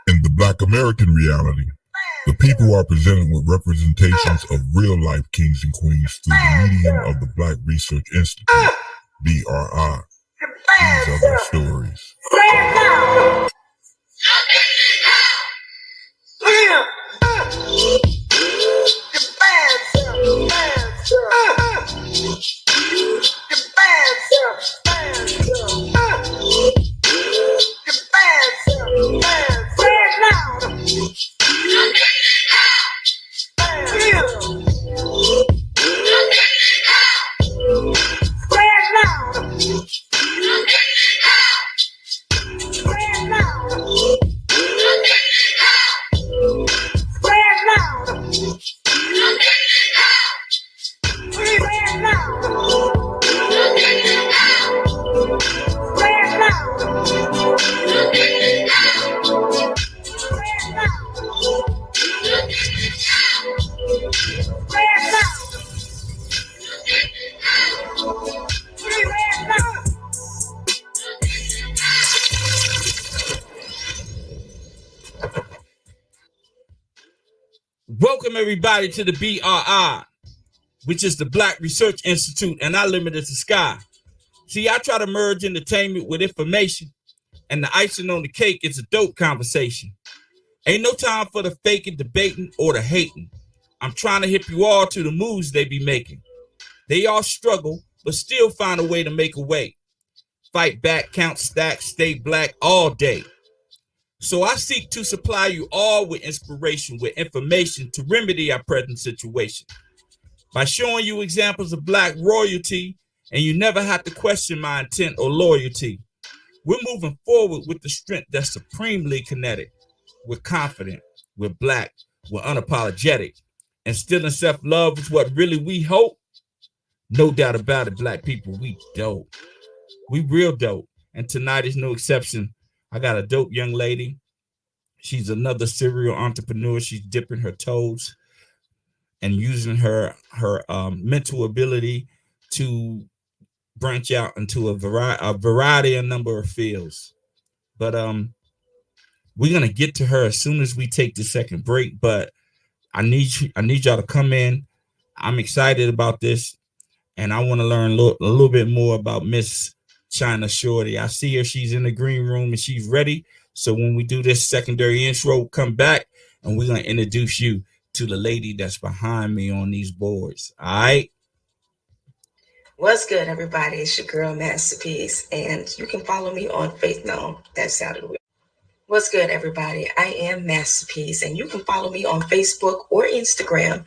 In the Black American reality, the people are presented with representations of real-life kings and queens through the medium of the Black Research Institute, BRI. These are their stories. Welcome everybody to the BRI, which is the Black Research Institute, and I limit it to Sky. See, I try to merge entertainment with information, and the icing on the cake is a dope conversation. Ain't no time for the faking, debating, or the hating. I'm trying to hip you all to the moves they be making. They all struggle, but still find a way to make a way. Fight back, count stacks, stay black all day. So I seek to supply you all with inspiration, with information to remedy our present situation. By showing you examples of Black royalty, and you never have to question my intent or loyalty. We're moving forward with the strength that's supremely kinetic. We're confident, we're Black, we're unapologetic. Instilling self-love is what really we hope. No doubt about it, Black people, we dope. We real dope. And tonight is no exception. I got a dope young lady. She's another serial entrepreneur. She's dipping her toes and using her mental ability to branch out into a variety of number of fields. But we're gonna get to her as soon as we take the second break. But I need y'all to come in. I'm excited about this, and I want to learn a little bit more about Miss Chyna Shorty. I see her, she's in the green room and she's ready. So when we do this secondary intro, come back and we're gonna introduce you to the lady that's behind me on these boards. All right. What's good, everybody? It's your girl Masterpiece, and you can follow me on Facebook. No, that sounded weird. What's good, everybody? I am Masterpiece, and you can follow me on Facebook or Instagram,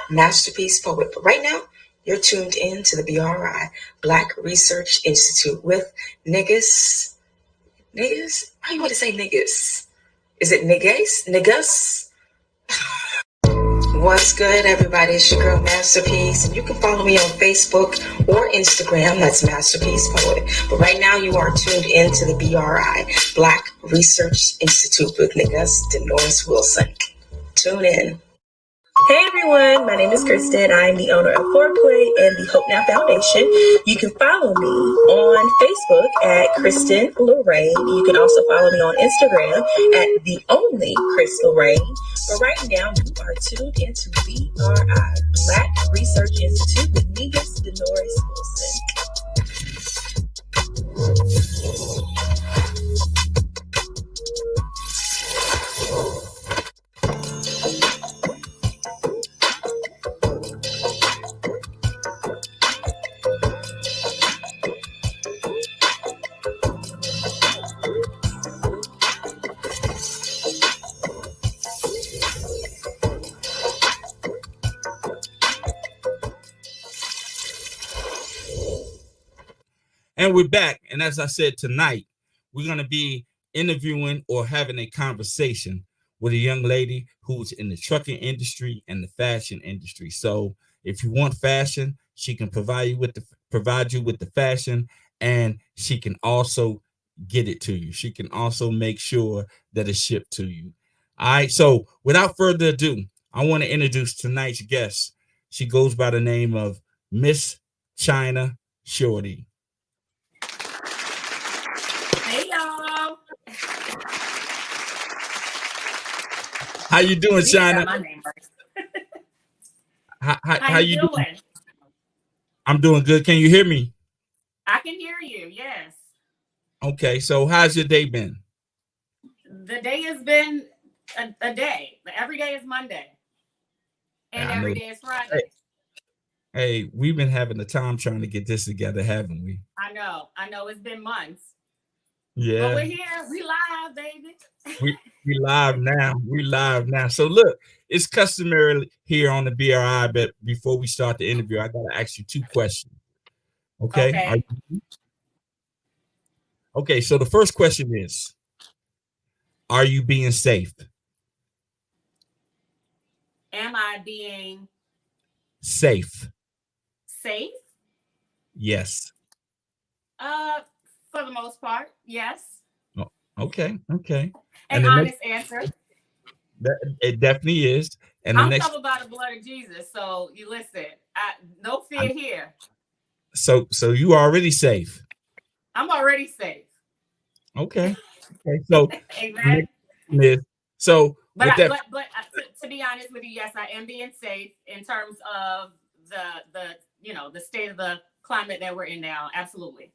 Masterpiece Poet. But right now, you're tuned in to the BRI, Black Research Institute, with niggas. Niggas? How you want to say niggas? Is it niggas? What's good, everybody? It's your girl Masterpiece, and you can follow me on Facebook or Instagram. That's Masterpiece Poet. But right now, you are tuned in to the BRI, Black Research Institute, with niggas Denoris Wilson. Tune in. Hey everyone, my name is Kristen. I am the owner of Foreplay and the Hope Now Foundation. You can follow me on Facebook at Kristen Lorraine. You can also follow me on Instagram at the only Chris Lorraine. But right now, you are tuned into BRI, Black Research Institute, with Negus Denoris Wilson. And we're back. And as I said, tonight, we're going to be interviewing or having a conversation with a young lady who's in the trucking industry and the fashion industry. So if you want fashion, she can provide you with the fashion, and she can also get it to you. She can also make sure that it's shipped to you. All right. So without further ado, I want to introduce tonight's guest. She goes by the name of Miss Chyna Shorty. Hey y'all. How you doing, Chyna? My name right. How you doing? doing? I'm doing good. Can you hear me? I can hear you. Yes. Okay. So how's your day been? The day has been a day. Every day is Monday. And every day is Friday. Hey, we've been having the time trying to get this together, haven't we? I know. It's been months. Yeah. But we're here. We live, baby. We live now. We live now. So look, it's customary here on the BRI, but before we start the interview, I gotta ask you 2 questions. Okay. Okay, so the first question is, are you being safe? Am I being safe? Yes. For the most part, yes. Oh, okay. An honest answer. It definitely is. And I'm covered by the blood of Jesus, so you listen. No fear here. So you are already safe. I'm already safe. Okay. So, amen. So, but to be honest with you, yes, I am being safe in terms of the state of the climate that we're in now. Absolutely.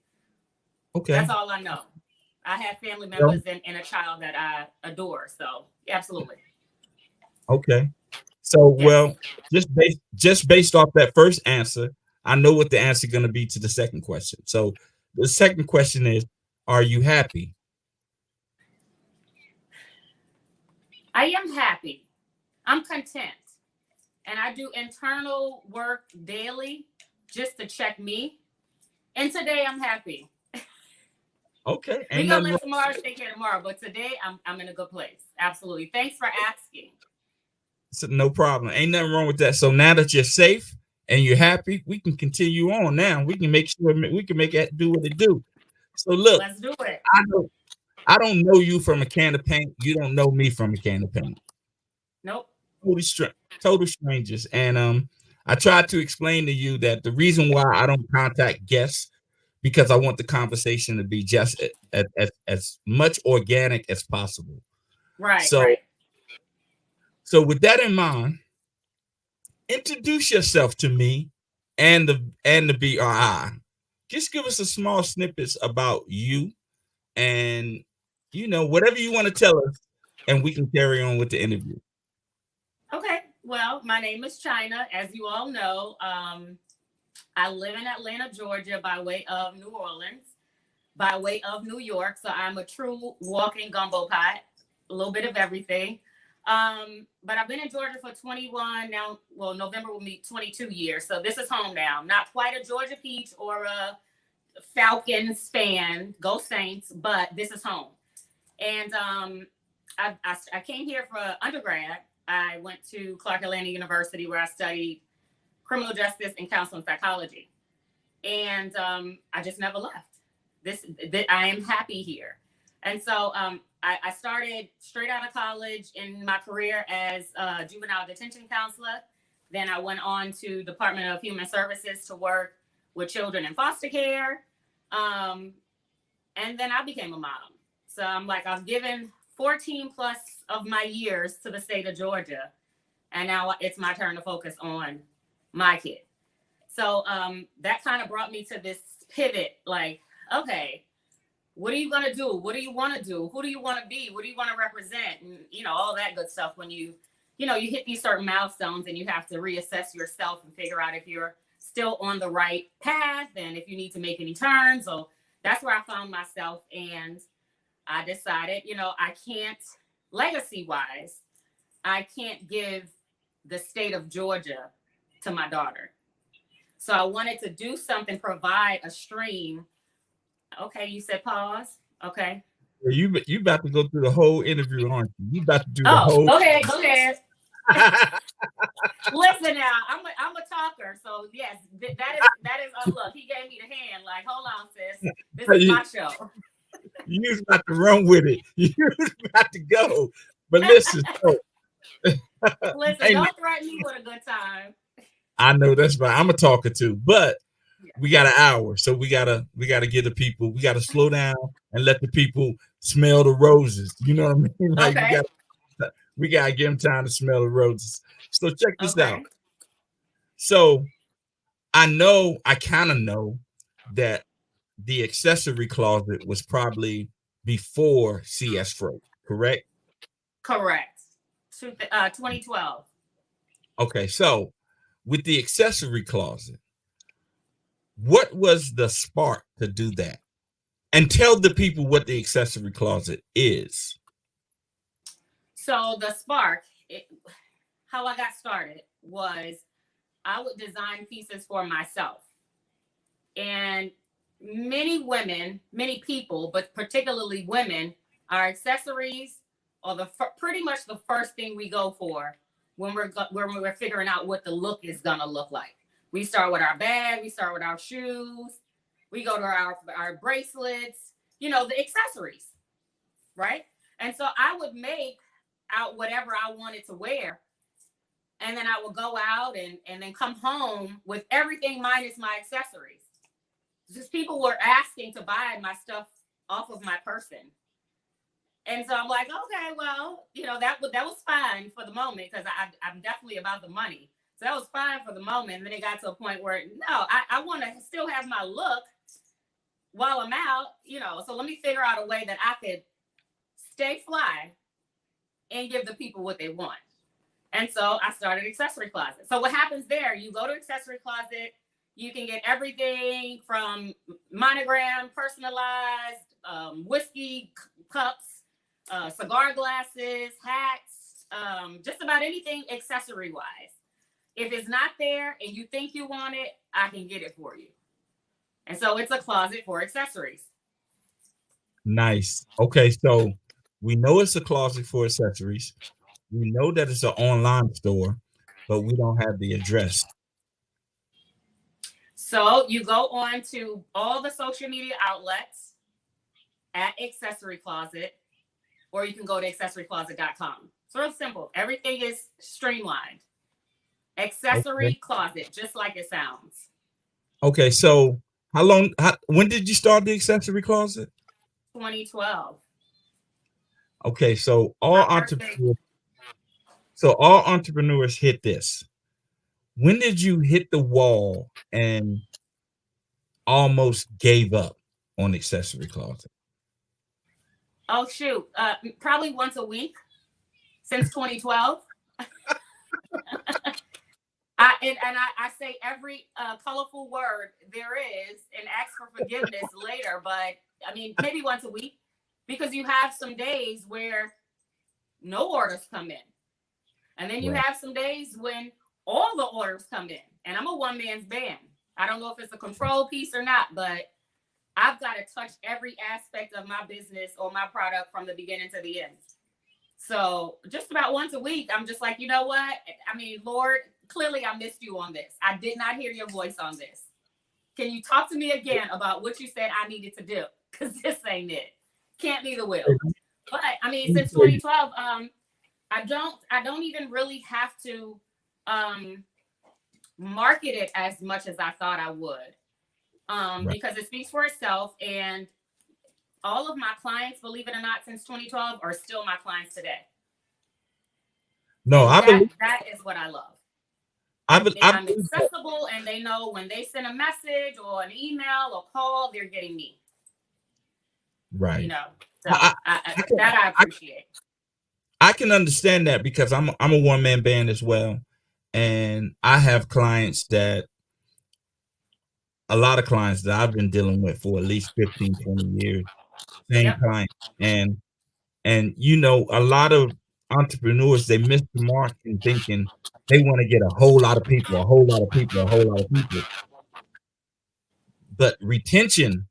Okay. That's all I know. I have family members and a child that I adore. So absolutely. Okay. So, yes. Well, just based off that first answer, I know what the answer is going to be to the second question. So the second question is, are you happy? I am happy. I'm content. And I do internal work daily just to check me. And today I'm happy. Okay. We're gonna let tomorrow take care tomorrow, but today I'm in a good place. Absolutely. Thanks for asking. So no problem. Ain't nothing wrong with that. So now that you're safe and you're happy, we can continue on now. We can make sure we can make it do what it do. So look, let's do it. I don't know you from a can of paint. You don't know me from a can of paint. Nope. Total strangers. And I tried to explain to you that the reason why I don't contact guests, because I want the conversation to be just as much organic as possible. Right. So with that in mind, introduce yourself to me and the BRI. Just give us a small snippets about you and whatever you want to tell us, and we can carry on with the interview. Okay. Well, my name is Chyna. As you all know, I live in Atlanta, Georgia, by way of New Orleans, by way of New York. So I'm a true walking gumbo pot, a little bit of everything. But I've been in Georgia for 21 now. Well, November will be 22 years. So this is home now. Not quite a Georgia Peach or a Falcons fan, go Saints, but this is home. And I came here for undergrad. I went to Clark Atlanta University where I studied criminal justice and counseling psychology. And I just never left. I am happy here. And so I started straight out of college in my career as a juvenile detention counselor. Then I went on to Department of Human Services to work with children in foster care. And then I became a mom. So I'm like, I've given 14 plus of my years to the state of Georgia. And now it's my turn to focus on my kid. So that kind of brought me to this pivot. Like, okay, what are you going to do? What do you want to do? Who do you want to be? What do you want to represent? And, all that good stuff when you hit these certain milestones and you have to reassess yourself and figure out if you're still on the right path and if you need to make any turns. So that's where I found myself. And I decided, I can't, legacy-wise, I can't give the state of Georgia to my daughter. So I wanted to do something, provide a stream Okay, you said pause. Okay. You about to go through the whole interview, aren't you? You about to do the Oh, whole. go ahead. Go ahead. Listen now, I'm a talker, so yes, that is. Oh, look, he gave me the hand. Like, hold on, sis. This is my show. You was about to run with it. You was about to go. But listen, so, Listen, don't threaten me with a good time. I know that's right. I'm a talker too, but we got an hour, so we gotta give the people. We gotta slow down and let the people smell the roses. You know what I mean? Like Okay. we gotta give them time to smell the roses. So check this Okay. out. So I kind of know that the accessory closet was probably before CS Freight, correct? Correct. 2012. Okay, so with the accessory closet, what was the spark to do that? And tell the people what the accessory closet is. So the spark, how I got started was I would design pieces for myself. And many women, many people, but particularly women, our accessories are pretty much the first thing we go for when we're figuring out what the look is gonna look like. We start with our bag, we start with our shoes, we go to our bracelets, the accessories, right? And so I would make out whatever I wanted to wear, and then I would go out and then come home with everything minus my accessories. Just people were asking to buy my stuff off of my person. And so I'm like, okay, well, that was fine for the moment, because I'm definitely about the money. So that was fine for the moment. And then it got to a point where, no, I want to still have my look while I'm out, so let me figure out a way that I could stay fly and give the people what they want. And so I started Accessory Closet. So what happens there, you go to Accessory Closet, you can get everything from monogram, personalized, whiskey cups, cigar glasses, hats, just about anything accessory-wise. If it's not there and you think you want it, I can get it for you. And so it's a closet for accessories. Nice. Okay, so we know it's a closet for accessories. We know that it's an online store, but we don't have the address. So you go on to all the social media outlets at Accessory Closet, or you can go to accessorycloset.com. It's real simple. Everything is streamlined. Accessory Closet, just like it sounds. Okay, so when did you start the Accessory Closet? 2012. Okay, so all entrepreneurs hit this. When did you hit the wall and almost gave up on Accessory Closet? Oh shoot, probably once a week since 2012. I say every colorful word there is and ask for forgiveness later, but I mean maybe once a week, because you have some days where no orders come in, and then you have some days when all the orders come in, and I'm a one-man's band. I don't know if it's a control piece or not, but I've got to touch every aspect of my business or my product from the beginning to the end. So just about once a week, I'm just like, you know what? I mean, Lord, clearly I missed you on this. I did not hear your voice on this. Can you talk to me again about what you said I needed to do? Because this ain't it. Can't be the will. But I mean, since 2012, I don't even really have to market it as much as I thought I would, because it speaks for itself. And all of my clients, believe it or not, since 2012 are still my clients today. No, that is what I love. I'm accessible, and they know when they send a message or an email or call, they're getting me. Right. So I appreciate. I can understand that, because I'm a one-man band as well. And I have a lot of clients that I've been dealing with for at least 15, 20 years. Same client. And a lot of entrepreneurs, they miss the mark in thinking they want to get a whole lot of people. But retention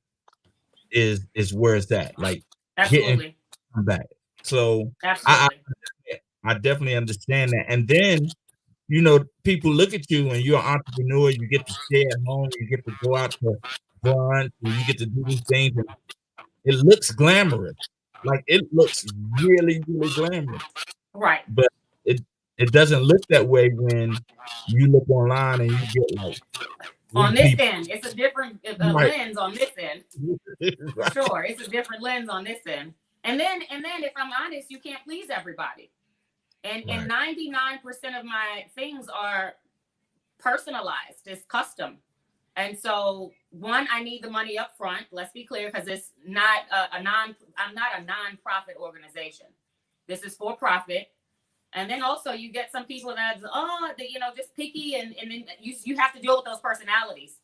is where it's at. Like getting Absolutely. back. So Absolutely. I definitely understand that. And then people look at you and you're an entrepreneur. You get to stay at home. You get to go out to brunch, and you get to do these things. And it looks glamorous. Like it looks really, really glamorous. Right. But it doesn't look that way when you look online and you get like on this end. It's a different right. lens on this end. For sure, it's a different lens on this end. And then, if I'm honest, you can't please everybody. And 99% of my things are personalized. It's custom. And so, one, I need the money up front. Let's be clear, because it's not I'm not a non-profit organization. This is for profit. And then also you get some people that just picky, and then you have to deal with those personalities,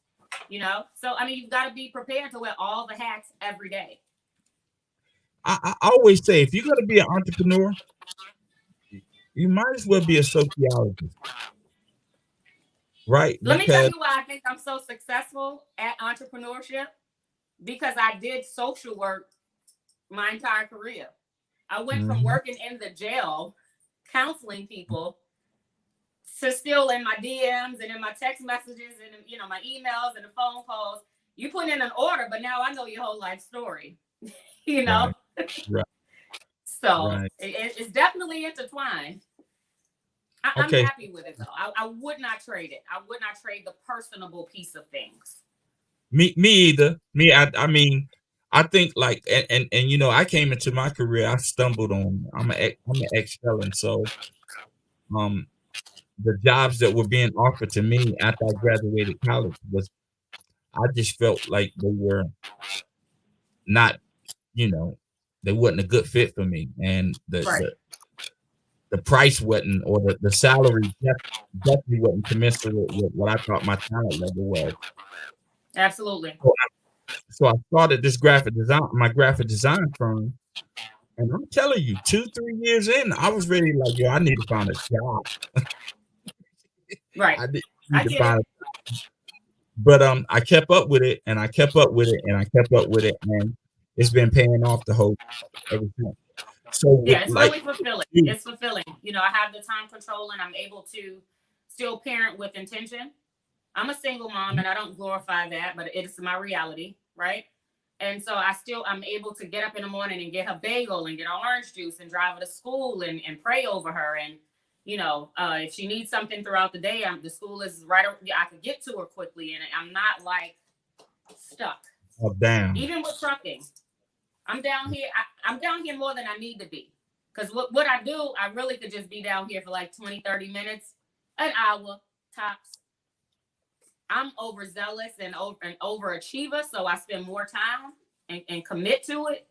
So I mean, you've got to be prepared to wear all the hats every day. I always say, if you're going to be an entrepreneur, you might as well be a sociologist. Right. Let me tell you why I think I'm so successful at entrepreneurship, because I did social work my entire career. I went from working in the jail, counseling people, to still in my DMs and in my text messages and my emails and the phone calls. You put in an order, but now I know your whole life story. Right. So it's definitely intertwined. I'm happy with it though. I would not trade it. I would not trade the personable piece of things. Me either. I mean, I think like and I came into my career. I stumbled on. I'm an ex-felon, so the jobs that were being offered to me after I graduated college I just felt like they were not, they wasn't a good fit for me, and the price wasn't, or the salary definitely wasn't commensurate with what I thought my talent level was. Absolutely. So I started my graphic design firm, and I'm telling you, 2-3 years in, I was ready, like, yo, I need to find a job. Right. I need to find a job. But I kept up with it, and I kept up with it, and I kept up with it, and it's been paying off the whole everything. So yeah, it's really fulfilling. It's fulfilling. I have the time control, and I'm able to still parent with intention. I'm a single mom, and I don't glorify that, but it is my reality, right? And so I'm able to get up in the morning and get her bagel and get her orange juice and drive her to school and pray over her. And, if she needs something throughout the day, the school is right. I could get to her quickly, and I'm not like stuck. Oh, damn. Even with trucking, I'm down here. I'm down here more than I need to be. Because what I do, I really could just be down here for like 20, 30 minutes, an hour tops. I'm overzealous and an overachiever, so I spend more time and commit to it.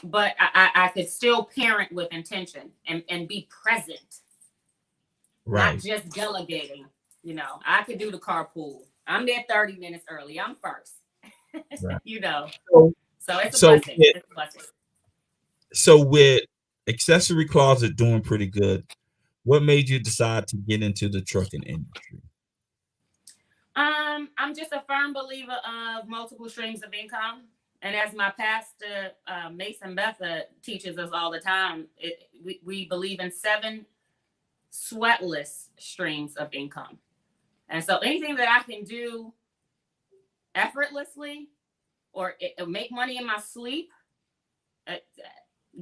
But I could still parent with intention and be present. Right. Not just delegating. I could do the carpool. I'm there 30 minutes early. I'm first. Right. So it's a blessing. It's a blessing. So with Accessory Closet doing pretty good, what made you decide to get into the trucking industry? I'm just a firm believer of multiple streams of income. And as my pastor, Mason Betha, teaches us all the time, we believe in 7 sweatless streams of income. And so anything that I can do effortlessly or make money in my sleep,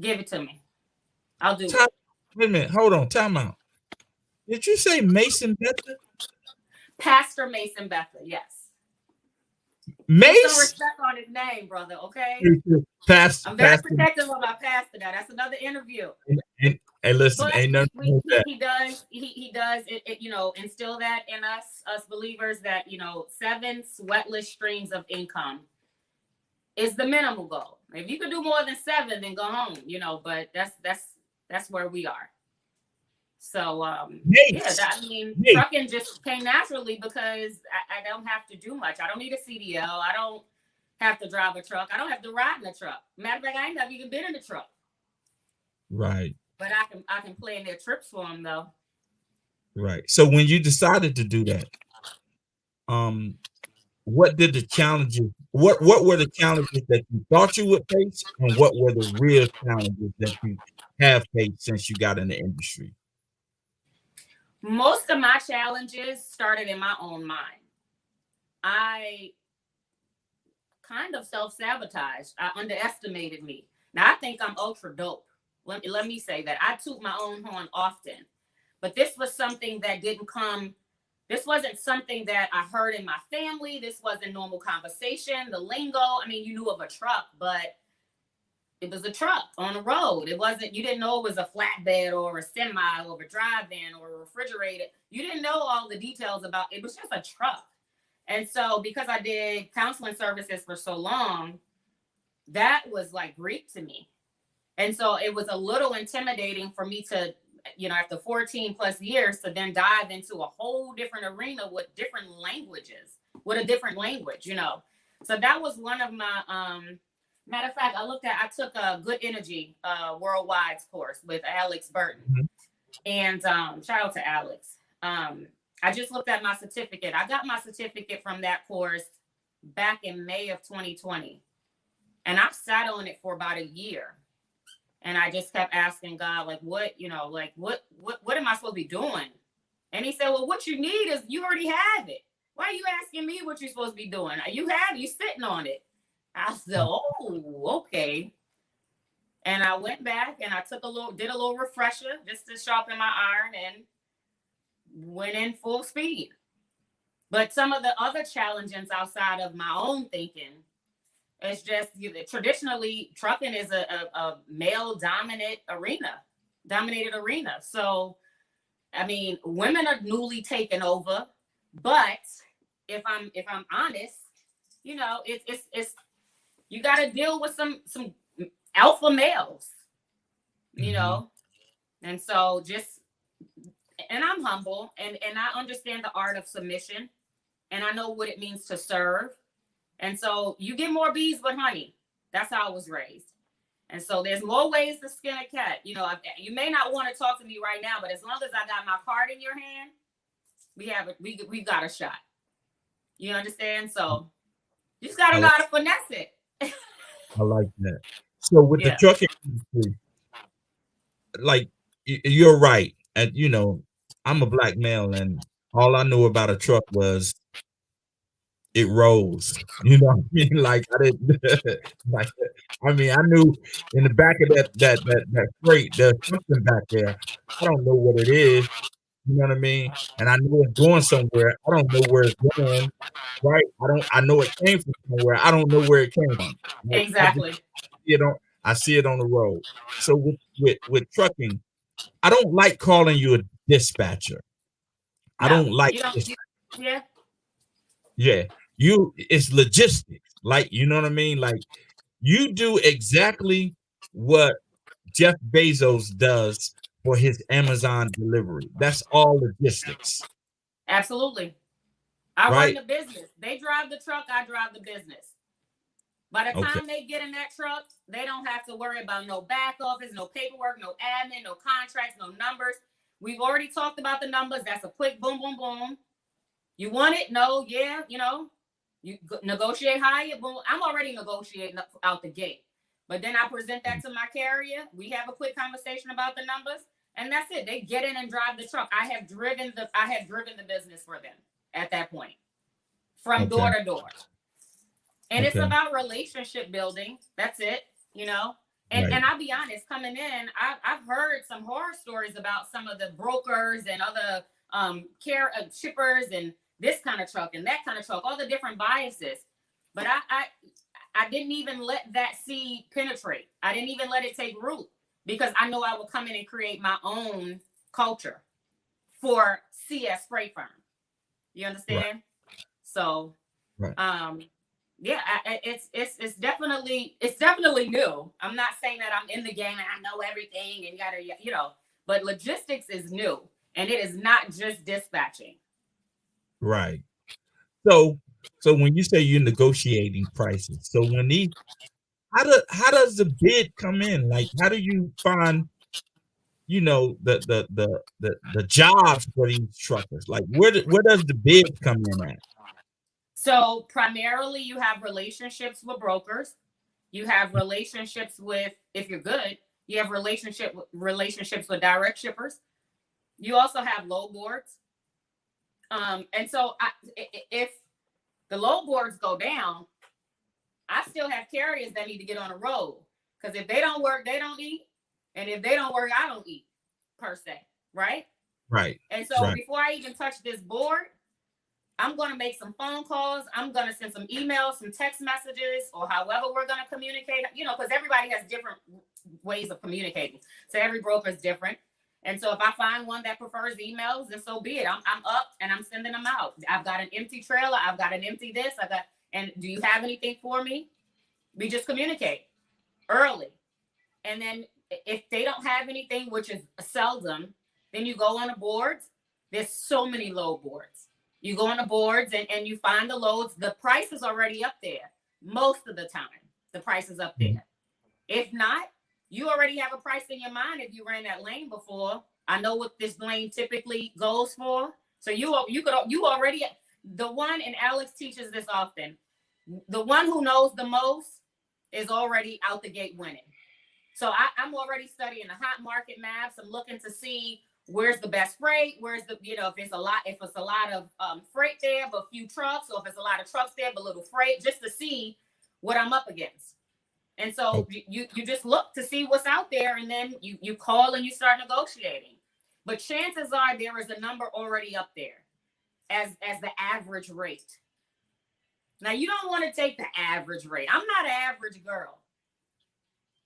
give it to me. I'll do it. Wait a minute. Hold on. Time out. Did you say Mason Betha? Pastor Mason Betha, yes. Mace? Put some respect on his name, brother, okay? I'm very protective of my pastor now. That's another interview. And listen, ain't nothing he does it, instill that in us believers that, 7 sweatless streams of income is the minimal goal. If you could do more than 7, then go home, but that's where we are. So, trucking just came naturally because I don't have to do much. I don't need a CDL. I don't have to drive a truck. I don't have to ride in a truck. Matter of fact, I ain't never even been in a truck. Right. But I can plan their trips for them, though. Right. So when you decided to do that, what did the challenges what were the challenges that you thought you would face, and what were the real challenges that you have faced since you got in the industry? Most of my challenges started in my own mind. I kind of self-sabotaged. I underestimated me. Now I think I'm ultra dope. Let me say that. I toot my own horn often. But this was something that didn't come. This wasn't something that I heard in my family. This wasn't normal conversation, the lingo. I mean, you knew of a truck, but it was a truck on the road. It wasn't, you didn't know it was a flatbed or a semi or a drive van or a refrigerator. You didn't know all the details about it. It was just a truck. And so because I did counseling services for so long, that was like Greek to me. And so it was a little intimidating for me to, after 14 plus years, to then dive into a whole different arena with different languages, with a different language, So that was one of my, matter of fact, I took a Good Energy Worldwide course with Alex Burton. Mm-hmm. And shout out to Alex. I just looked at my certificate. I got my certificate from that course back in May of 2020. And I sat on it for about a year. And I just kept asking God, what am I supposed to be doing? And he said, well, what you need is you already have it. Why are you asking me what you're supposed to be doing? You sitting on it. I said, oh, okay. And I went back and I did a little refresher just to sharpen my iron and went in full speed. But some of the other challenges outside of my own thinking, it's just traditionally trucking is a male dominated arena. So, I mean, women are newly taken over, but if I'm honest, it's you got to deal with some alpha males, and so and I'm humble and I understand the art of submission and I know what it means to serve. And so you get more bees with honey. That's how I was raised. And so there's more ways to skin a cat. You may not want to talk to me right now, but as long as I got my card in your hand, we got a shot. You understand? So you just got to know how to finesse it. I like that. So with the trucking industry, you're right. And, I'm a black male and all I knew about a truck was it rolls. You know what I mean? Like I didn't I knew in the back of that freight, there's something back there. I don't know what it is. You know what I mean? And I know it's going somewhere. I don't know where it's going. Right? I know it came from somewhere. I don't know where it came from. Exactly. I see it on the road. So with trucking, I don't like calling you a dispatcher. No, I don't like Yeah. It's logistics. You know what I mean? You do exactly what Jeff Bezos does for his Amazon delivery. That's all logistics. Absolutely. I run the business. They drive the truck, I drive the business. By the time they get in that truck, they don't have to worry about no back office, no paperwork, no admin, no contracts, no numbers. We've already talked about the numbers. That's a quick boom, boom, boom. You want it? No, yeah, you negotiate higher. Boom. I'm already negotiating out the gate. But then I present that to my carrier. We have a quick conversation about the numbers, and that's it. They get in and drive the truck. I have driven the business for them at that point, from door to door. And it's about relationship building. That's it, And I'll be honest, coming in, I've heard some horror stories about some of the brokers and other shippers and this kind of truck and that kind of truck, all the different biases. But I didn't even let that seed penetrate. I didn't even let it take root because I know I would come in and create my own culture for CS Freight Firm. You understand? Right. So, it's definitely new. I'm not saying that I'm in the game and I know everything and but logistics is new and it is not just dispatching. Right. So when you say you're negotiating prices, so how does the bid come in? How do you find, the jobs for these truckers? Where does the bid come in at? So primarily you have relationships with brokers. You have relationships with, if you're good, you have relationships with direct shippers. You also have load boards. And so if the load boards go down, I still have carriers that need to get on the road. Because if they don't work, they don't eat. And if they don't work, I don't eat, per se. Right? Right. And so before I even touch this board, I'm going to make some phone calls. I'm going to send some emails, some text messages, or however we're going to communicate, because everybody has different ways of communicating. So every broker is different. And so if I find one that prefers emails, then so be it. I'm up and I'm sending them out. I've got an empty trailer. I've got an empty this. And do you have anything for me? We just communicate early. And then if they don't have anything, which is seldom, then you go on the boards. There's so many load boards. You go on the boards and you find the loads. The price is already up there. Most of the time, the price is up there. If not, you already have a price in your mind if you ran that lane before. I know what this lane typically goes for. So you already, the one, and Alex teaches this often, the one who knows the most is already out the gate winning. So I'm already studying the hot market maps. I'm looking to see where's the best freight, where's the, if it's a lot of freight there, but few trucks, or if it's a lot of trucks there, but little freight, just to see what I'm up against. And so you just look to see what's out there, and then you call and you start negotiating. But chances are there is a number already up there as the average rate. Now, you don't want to take the average rate. I'm not an average girl.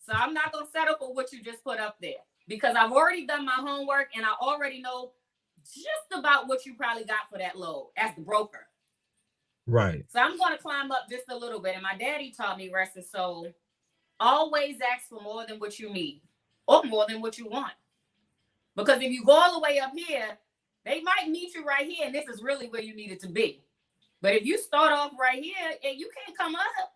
So I'm not going to settle for what you just put up there, because I've already done my homework and I already know just about what you probably got for that load as the broker. Right. So I'm going to climb up just a little bit. And my daddy taught me, rest his soul, always ask for more than what you need or more than what you want. Because if you go all the way up here, they might meet you right here, and this is really where you need it to be. But if you start off right here, and you can't come up.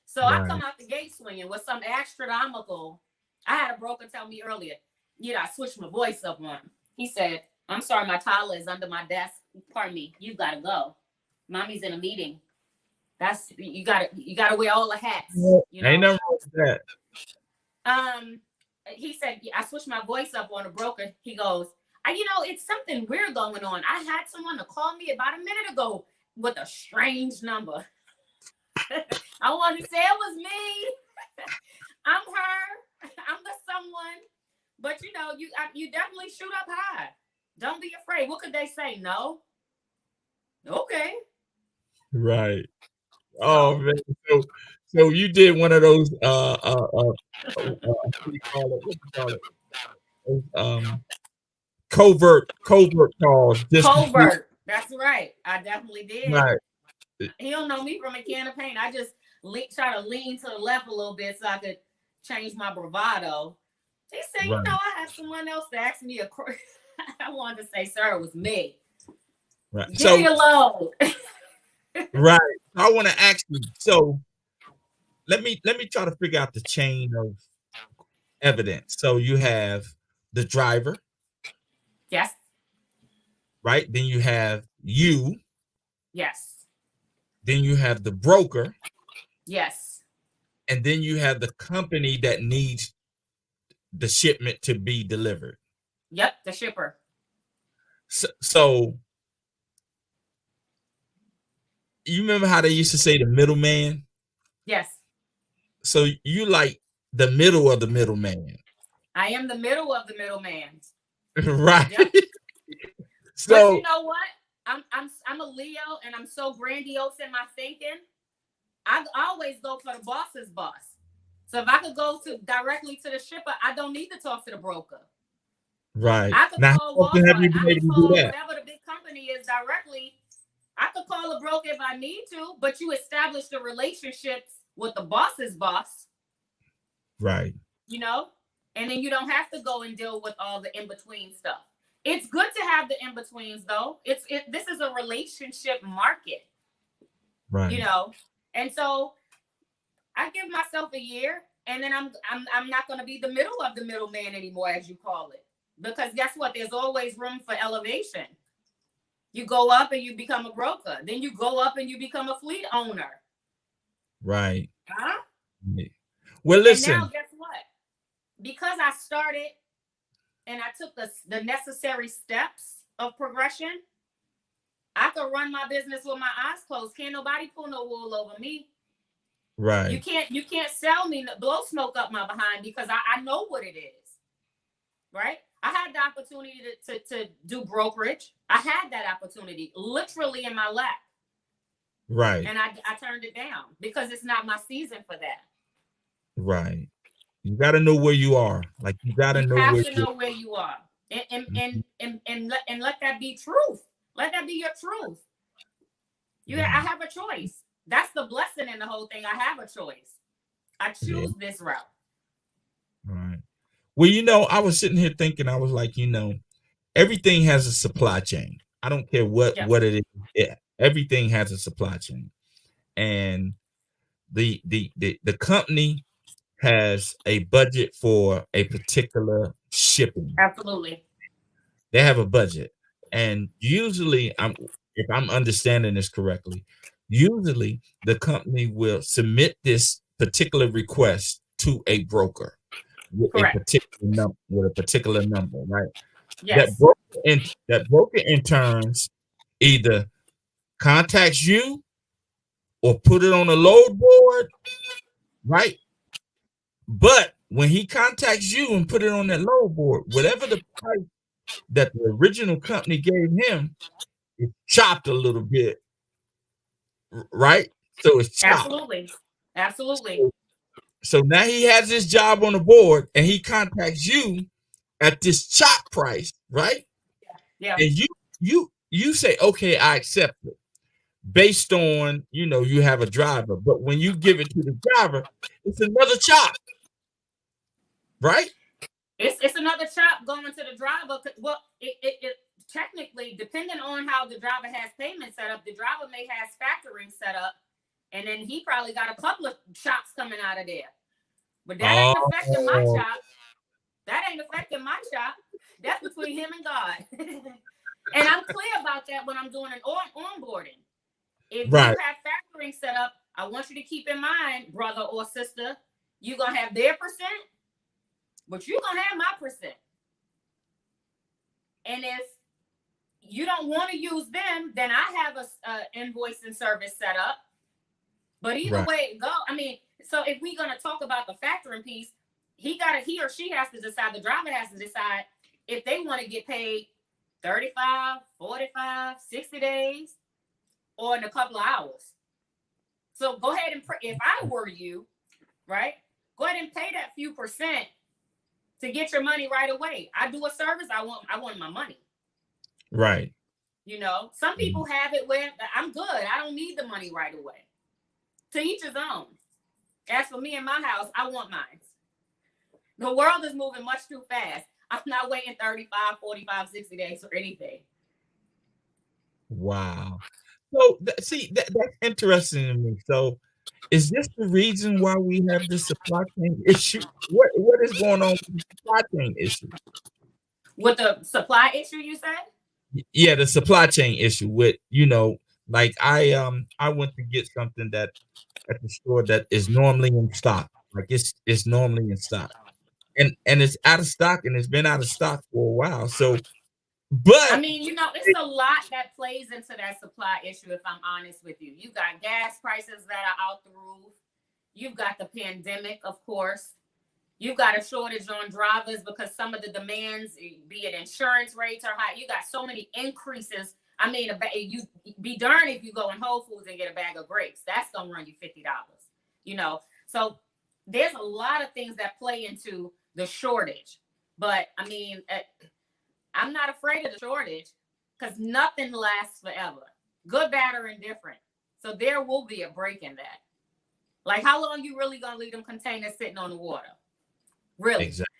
So right. I come out the gate swinging with some astronomical. I had a broker tell me earlier, I switched my voice up on him. He said, "I'm sorry, my toddler is under my desk. Pardon me, you gotta go. Mommy's in a meeting. That's you gotta wear all the hats." Ain't nothing wrong with that. He said, I switched my voice up on a broker. He goes, it's something weird going on. I had someone to call me about a minute ago with a strange number. I want to say it was me. I'm her. I'm the someone. But you definitely shoot up high. Don't be afraid. What could they say? No. Okay. Right. Oh man. So you did one of those what do you call it? Covert calls. Covert. That's right. I definitely did. Right. He don't know me from a can of paint. I just try to lean to the left a little bit so I could change my bravado. He said, right. I have someone else to ask me a question. I wanted to say, sir, it was me. Right. Give me a load. Right. I want to ask you. So let me try to figure out the chain of evidence. So you have the driver. Yes. Right. Then you have you. Yes. Then you have the broker. Yes. And then you have the company that needs the shipment to be delivered. Yep, the shipper. So you remember how they used to say the middleman? Yes. So you like the middle of the middleman. I am the middle of the middleman. Right. Yep. So but you know what? I'm a Leo, and I'm so grandiose in my thinking. I always go for the boss's boss. So if I could go directly to the shipper, I don't need to talk to the broker. Right. I could call Walmart. I could call whatever the big company is directly. I could call a broker if I need to, but you establish the relationships with the boss's boss. Right. And then you don't have to go and deal with all the in-between stuff. It's good to have the in-betweens, though. This is a relationship market. Right. And so I give myself a year, and then I'm not going to be the middle of the middleman anymore, as you call it. Because guess what? There's always room for elevation. You go up and you become a broker. Then you go up and you become a fleet owner. Right. Huh? Well, listen. And now guess what? Because I started and I took the necessary steps of progression, I could run my business with my eyes closed. Can't nobody pull no wool over me. Right. You can't sell me, blow smoke up my behind, because I know what it is. Right? I had the opportunity to do brokerage. I had that opportunity literally in my lap. Right. And I turned it down because it's not my season for that. Right. You got to know where you are. Like, you got to know where you are. And let that be truth. Let that be your truth. I have a choice. That's the blessing in the whole thing. I have a choice. I choose this route. Right. Well, I was sitting here thinking, I was like, everything has a supply chain. I don't care what it is. Everything has a supply chain. And the company has a budget for a particular shipping. Absolutely. They have a budget. And usually, if I'm understanding this correctly, usually the company will submit this particular request to a broker with Correct. a particular number, right? Yes. That broker in turns either contacts you or put it on a load board, right? But when he contacts you and put it on that load board, whatever the price that the original company gave him, it's chopped a little bit, right? So it's chopped. Absolutely. So now he has his job on the board and he contacts you at this chop price, right? Yeah. And you say, okay, I accept it, based on, you have a driver. But when you give it to the driver, it's another chop, right? It's another chop going to the driver. Well, it technically, depending on how the driver has payment set up, the driver may have factoring set up, and then he probably got a couple of chops coming out of there. But that ain't affecting my chop. That ain't affecting my chop. That's between him and God. And I'm clear about that when I'm doing an onboarding. If you have factoring set up, I want you to keep in mind, brother or sister, you're going to have their percent, but you're going to have my percent. And if you don't want to use them, then I have a invoicing service set up. But either way it go, so if we're going to talk about the factoring piece, he or she has to decide, the driver has to decide if they want to get paid 35, 45, 60 days, or in a couple of hours. So go ahead and, if I were you, right, go ahead and pay that few percent to get your money right away. I do a service, I want my money. Right. Some people have it where I'm good. I don't need the money right away. To each his own. As for me and my house, I want mine. The world is moving much too fast. I'm not waiting 35, 45, 60 days for anything. Wow. So, that's interesting to me. So, is this the reason why we have the supply chain issue? What is going on with the supply chain issue? With the supply issue, you said? Yeah, the supply chain issue with, like I went to get something that at the store that is normally in stock. Like it's normally in stock. And it's out of stock, and it's been out of stock for a while. So, but it's a lot that plays into that supply issue, if I'm honest with you. You got gas prices that are out the roof. You've got the pandemic, of course. You've got a shortage on drivers because some of the demands, be it insurance rates, are high. You got so many increases. You be darned if you go in Whole Foods and get a bag of grapes. That's gonna run you $50. So there's a lot of things that play into the shortage. But I'm not afraid of the shortage because nothing lasts forever. Good, bad, or indifferent. So there will be a break in that. Like, how long you really gonna leave them containers sitting on the water? Really? Exactly.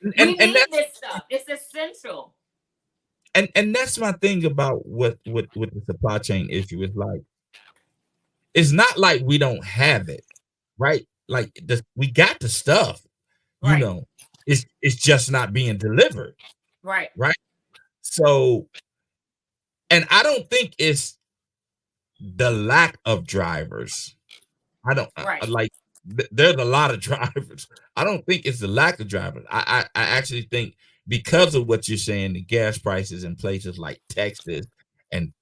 We need this stuff. It's essential. And that's my thing about what with the supply chain issue is like. It's not like we don't have it, right? Like we got the stuff, right. It's just not being delivered, right? Right. So, and I don't think it's the lack of drivers. I don't Right. like. There's a lot of drivers. I don't think it's the lack of drivers. I actually think because of what you're saying, the gas prices in places like Texas and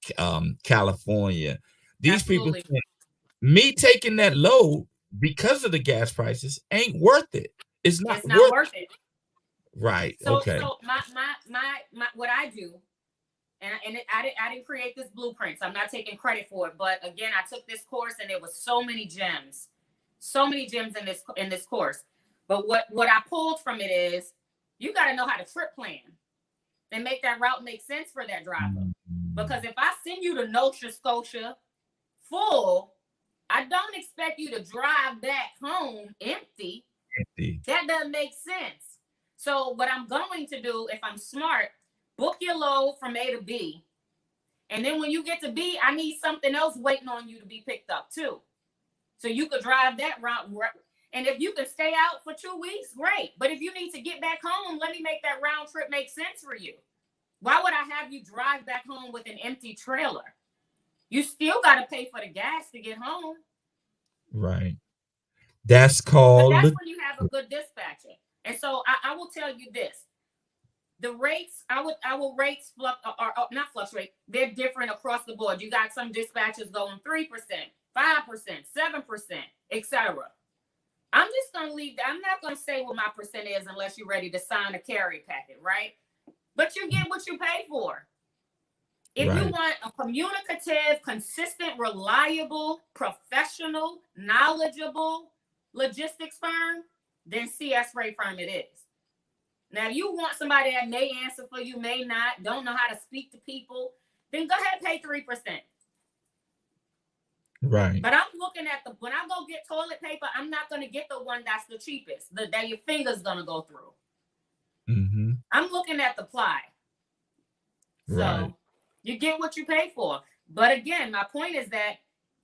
California, these people Absolutely. think me taking that load because of the gas prices ain't worth it. It's not It's not worth worth it. Right. So Okay. so my what I do, and I didn't create this blueprint, so I'm not taking credit for it. But again, I took this course, and there was so many gems in this course. But what I pulled from it is you got to know how to trip plan and make that route make sense for that driver. Because if I send you to Nova Scotia full, I don't expect you to drive back home empty. That doesn't make sense. So what I'm going to do, if I'm smart, book your load from A to B. And then when you get to B, I need something else waiting on you to be picked up too. So you could drive that route. And if you can stay out for 2 weeks, great. But if you need to get back home, let me make that round trip make sense for you. Why would I have you drive back home with an empty trailer? You still got to pay for the gas to get home. Right. That's But called. that's when you have a good dispatcher. And so I will tell you this. The rates, our rates are not fluctuate. They're different across the board. You got some dispatchers going 3%, 5%, 7%, etc. I'm just going to leave that. I'm not going to say what my percent is unless you're ready to sign a carry packet, right? But you get what you pay for. If you want a communicative, consistent, reliable, professional, knowledgeable logistics firm, then CS Freight Firm it is. Now, if you want somebody that may answer for you, may not, don't know how to speak to people, then go ahead and pay 3%. Right. But I'm looking at when I go get toilet paper, I'm not going to get the one that's the cheapest, that your finger's going to go through. Mm-hmm. I'm looking at the ply. So you get what you pay for. But again, my point is that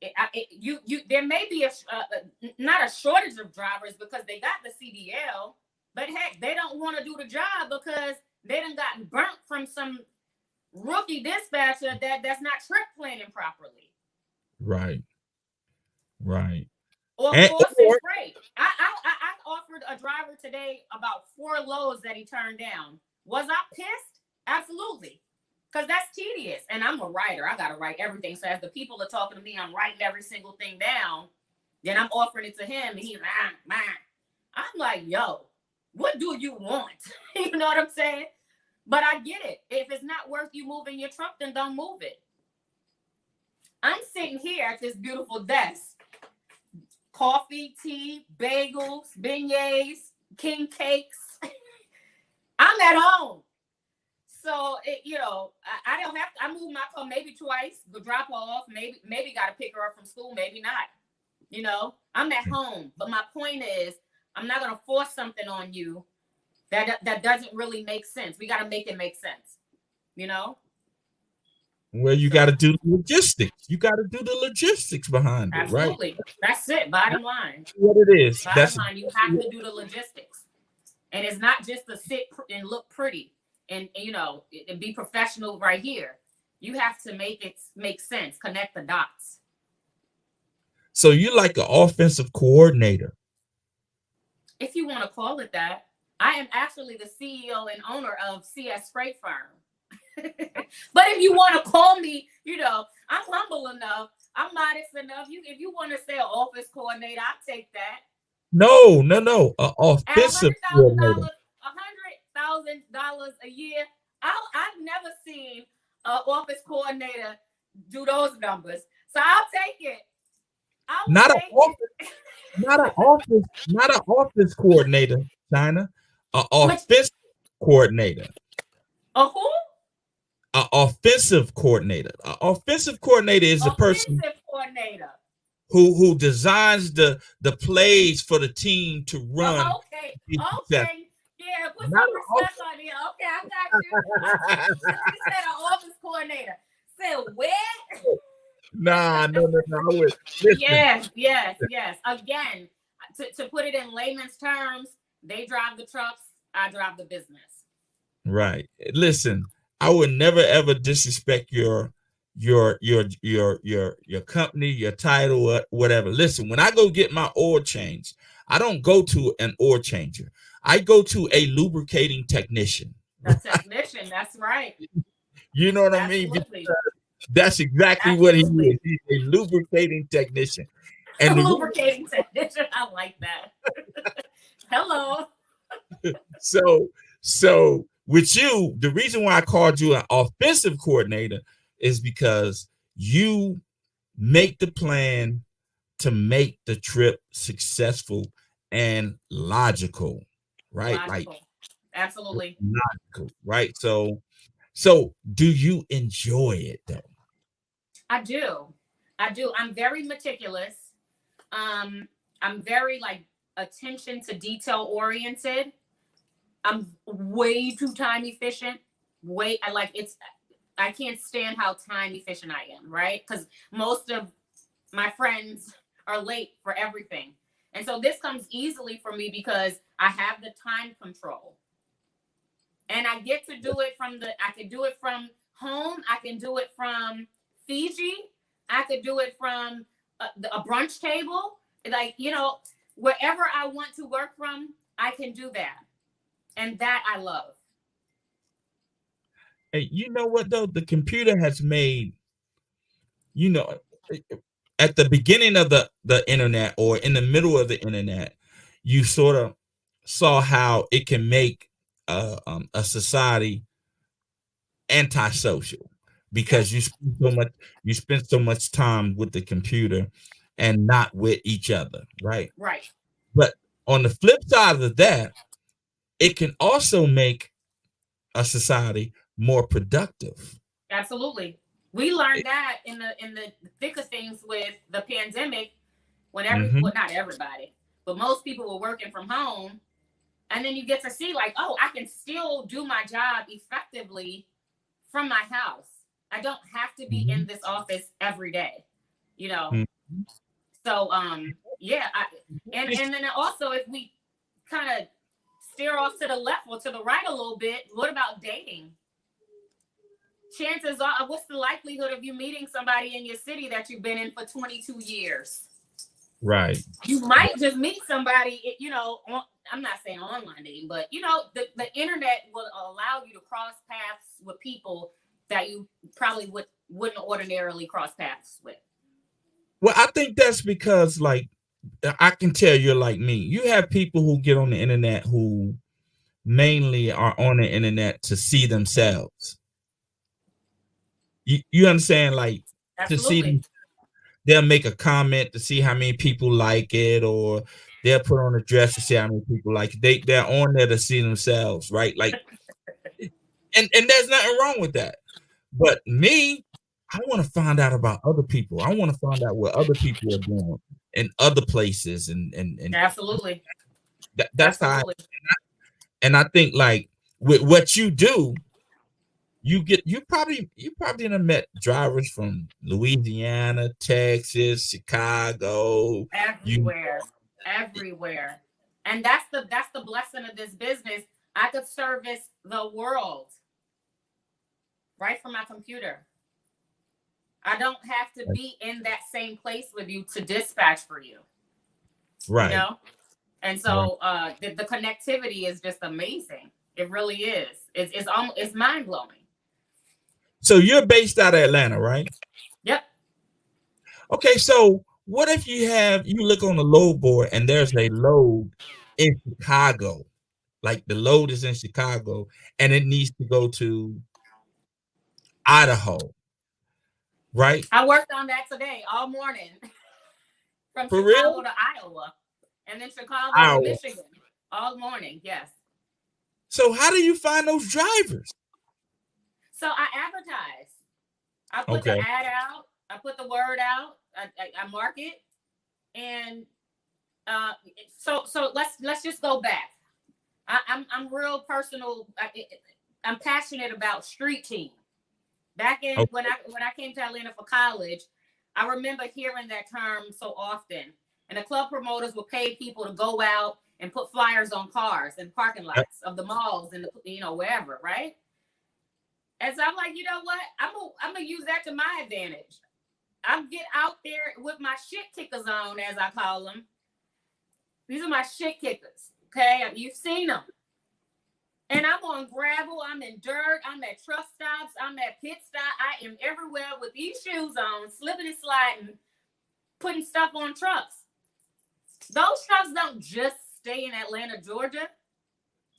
there may be not a shortage of drivers because they got the CDL, but heck, they don't want to do the job because they done gotten burnt from some rookie dispatcher that's not trip planning properly. Right. Right. Or forcing freight. I offered a driver today about 4 loads that he turned down. Was I pissed? Absolutely. Because that's tedious. And I'm a writer. I got to write everything. So as the people are talking to me, I'm writing every single thing down. Then I'm offering it to him. And he's like, I'm like, yo, what do you want? You know what I'm saying? But I get it. If it's not worth you moving your truck, then don't move it. I'm sitting here at this beautiful desk. Coffee, tea, bagels, beignets, king cakes. I'm at home. So, I don't have to, I move my car maybe twice, go drop her off, maybe got to pick her up from school, maybe not. I'm at home. But my point is, I'm not going to force something on you that doesn't really make sense. We got to make it make sense, Well, you got to do the logistics. You got to do the logistics behind it, Absolutely. right? That's it. Bottom line. What it is. Bottom line, you have to do the logistics. And it's not just to sit and look pretty and be professional right here. You have to make it make sense, connect the dots. So you like an offensive coordinator? If you want to call it that. I am actually the CEO and owner of CS Freight Firm. But if you want to call me, I'm humble enough, I'm modest enough. If you want to say an office coordinator, I'll take that. No. Offensive coordinator. $100,000 a year. I've never seen an office coordinator do those numbers. So I'll take it. Not an office coordinator, Chyna. An offensive coordinator. A who? An offensive coordinator. An offensive coordinator is the person who designs the plays for the team to run. Okay. Yeah, put some respect on here. Okay, I got you. You said an office coordinator. Said where? No. Yes. Again, to put it in layman's terms, they drive the trucks, I drive the business. Right. Listen, I would never ever disrespect your company, your title, whatever. Listen, when I go get my oil changed, I don't go to an oil changer. I go to a lubricating technician. A technician, that's right. You know what I mean? Absolutely. That's exactly what he is. He's a lubricating technician. And the lubricating technician, I like that. Hello. So with you, the reason why I called you an offensive coordinator is because you make the plan to make the trip successful and logical, right? Logical. Like absolutely logical, right? So do you enjoy it though? I do. I'm very meticulous. I'm very like attention to detail oriented. I'm way too time efficient. I can't stand how time efficient I am, right? Because most of my friends are late for everything. And so this comes easily for me because I have the time control. And I get to do it I can do it from home. I can do it from Fiji. I could do it from a brunch table. Like, wherever I want to work from, I can do that. And that I love. Hey, you know what though? The computer has made, at the beginning of the internet or in the middle of the internet, you sort of saw how it can make a society antisocial because you spend so much time with the computer and not with each other, right? Right. But on the flip side of that, it can also make a society more productive. Absolutely. We learned that in the thick of things with the pandemic when well, not everybody, but most people were working from home. And then you get to see like, oh, I can still do my job effectively from my house. I don't have to be in this office every day, So, yeah. And then also if we kind of steer off to the left or to the right a little bit, what about dating? Chances are, what's the likelihood of you meeting somebody in your city that you've been in for 22 years? Right. You might just meet somebody, I'm not saying online dating, but the internet will allow you to cross paths with people that you probably wouldn't ordinarily cross paths with. Well, I think that's because, like, I can tell you're like me. You have people who get on the internet who mainly are on the internet to see themselves. You understand? Like, absolutely. To see, they'll make a comment to see how many people like it, or they'll put on a dress to see how many people like it. They're on there to see themselves, right? Like, and there's nothing wrong with that. But me, I want to find out about other people. I want to find out what other people are doing in other places, and absolutely. That's absolutely. And I think like with what you do, you probably done met drivers from Louisiana, Texas, Chicago, everywhere. And that's the blessing of this business. I could service the world right from my computer. I don't have to be in that same place with you to dispatch for you. Right. And so the connectivity is just amazing. It really is. It's mind blowing. So you're based out of Atlanta, right? Yep. Okay, so what if you look on the load board and there's a load in Chicago, like the load is in Chicago and it needs to go to Idaho, right? I worked on that today all morning from For Chicago real? to Iowa and then Chicago to Michigan all morning. Yes. So how do you find those drivers? So I advertise. I put the ad out. I put the word out. I market, and so let's just go back. I'm real personal. I'm passionate about street team. Back in when I came to Atlanta for college, I remember hearing that term so often. And the club promoters would pay people to go out and put flyers on cars and parking lots of the malls and wherever, right? And so I'm like, you know what? I'm gonna use that to my advantage. I get out there with my shit kickers on, as I call them. These are my shit kickers. Okay, you've seen them. And I'm on gravel, I'm in dirt, I'm at truck stops, I'm at pit stop. I am everywhere with these shoes on, slipping and sliding, putting stuff on trucks. Those trucks don't just stay in Atlanta, Georgia.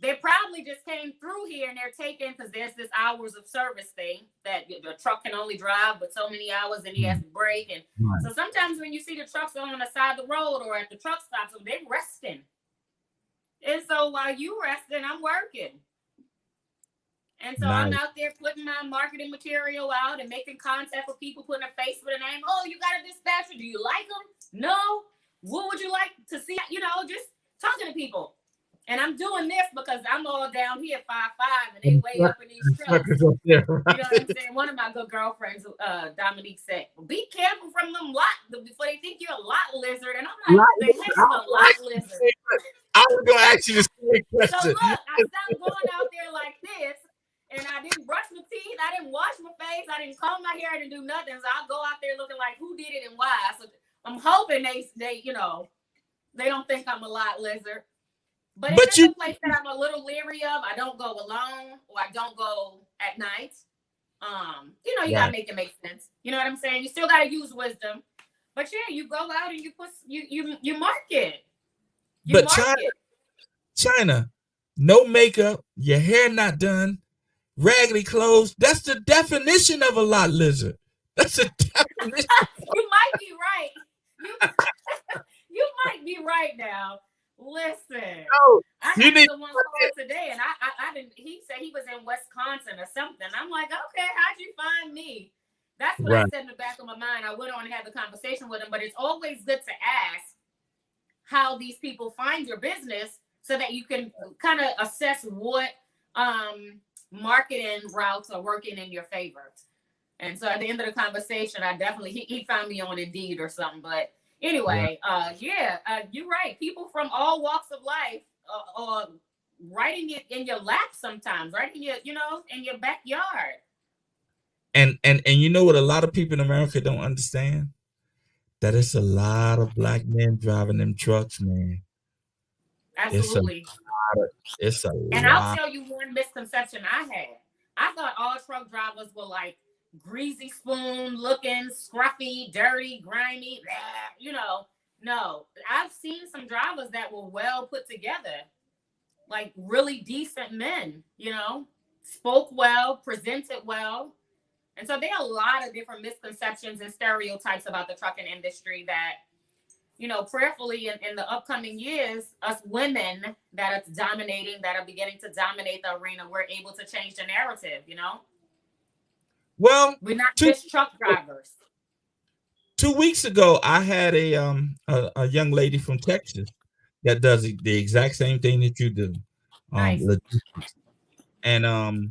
They probably just came through here and they're taken because there's this hours of service thing that the truck can only drive but so many hours and he has to break. And so sometimes when you see the trucks on the side of the road or at the truck stops, they're resting. And so while you resting, I'm working. And so I'm out there putting my marketing material out and making contact with people, putting a face with a name. Oh, you got a dispatcher? Do you like them? No. What would you like to see? You know, just talking to people. And I'm doing this because I'm all down here 5'5" and they way up in these trucks. You know what I'm saying? One of my good girlfriends, Dominique, said, well, be careful from them before they think you're a lot lizard. And I'm like, the heck's a lot lizard? I was going to ask you the same question. So look, I stopped going out there like this, and I didn't brush my teeth, I didn't wash my face, I didn't comb my hair, I didn't do nothing. So I'll go out there looking like who did it and why. So I'm hoping they you know, they don't think I'm a lot lizard. But it's just a place that I'm a little leery of. I don't go alone, or I don't go at night. You know, you gotta make it make sense. You know what I'm saying? You still gotta use wisdom. But yeah, you go out and you market. But Chyna, no makeup, your hair not done, raggedy clothes. That's the definition of a lot lizard. That's the definition. You might be right. You might be right now. Listen, I had someone call today, and I didn't. He said he was in Wisconsin or something. I'm like, okay, how'd you find me? That's what I said in the back of my mind. I went on and had the conversation with him, but it's always good to ask how these people find your business so that you can kind of assess what marketing routes are working in your favor. And so at the end of the conversation, I definitely he found me on Indeed or something, but. Anyway, you're right. People from all walks of life are writing it in your lap sometimes, right in your backyard. And you know what a lot of people in America don't understand? That it's a lot of black men driving them trucks, man. Absolutely. It's a lot. And I'll tell you one misconception I had. I thought all truck drivers were like greasy spoon looking, scruffy, dirty, grimy, you know. No, I've seen some drivers that were well put together, like really decent men, you know, spoke well, presented well. And so there are a lot of different misconceptions and stereotypes about the trucking industry that, you know, prayerfully in the upcoming years, us women that are dominating, that are beginning to dominate the arena, we're able to change the narrative, you know? Well, we're not just truck drivers. 2 weeks ago, I had a young lady from Texas that does the exact same thing that you do. Nice. And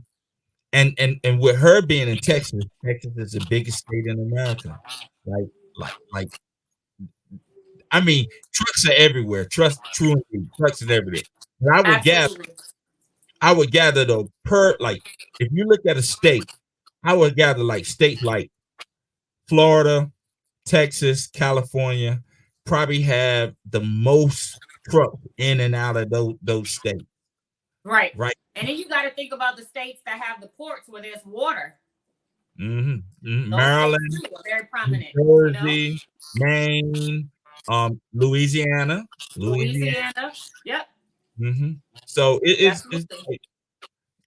with her being in Texas is the biggest state in America. Like I mean, trucks are everywhere. Trucks are everywhere. And I would gather though if you look at a state, I would gather like states like Florida, Texas, California probably have the most trucks in and out of those states. Right. And then you got to think about the states that have the ports where there's water. Maryland, very prominent. New Jersey, Maine, Louisiana. Yep. So it's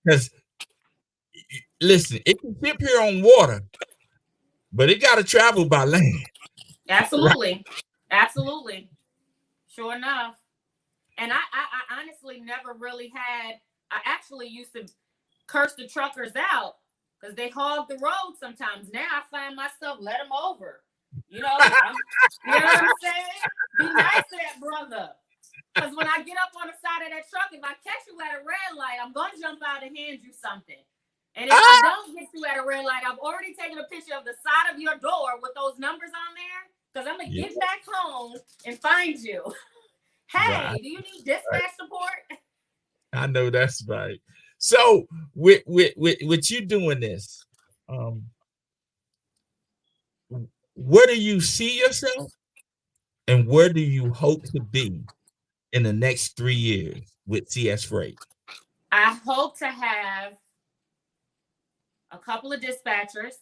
because listen, it can ship here on water, but it got to travel by land. Absolutely. Absolutely. Sure enough. And I honestly never really I actually used to curse the truckers out because they hog the road sometimes. Now I find myself, let them over. You know what I'm saying? Be nice to that brother. Because when I get up on the side of that truck, if I catch you at a red light, I'm going to jump out and hand you something. And if I don't get you at a red light, I've already taken a picture of the side of your door with those numbers on there because I'm going to get back home and find you. Hey, do you need dispatch support? I know that's right. So with you doing this, where do you see yourself, and where do you hope to be in the next 3 years with CS Freight? I hope to have a couple of dispatchers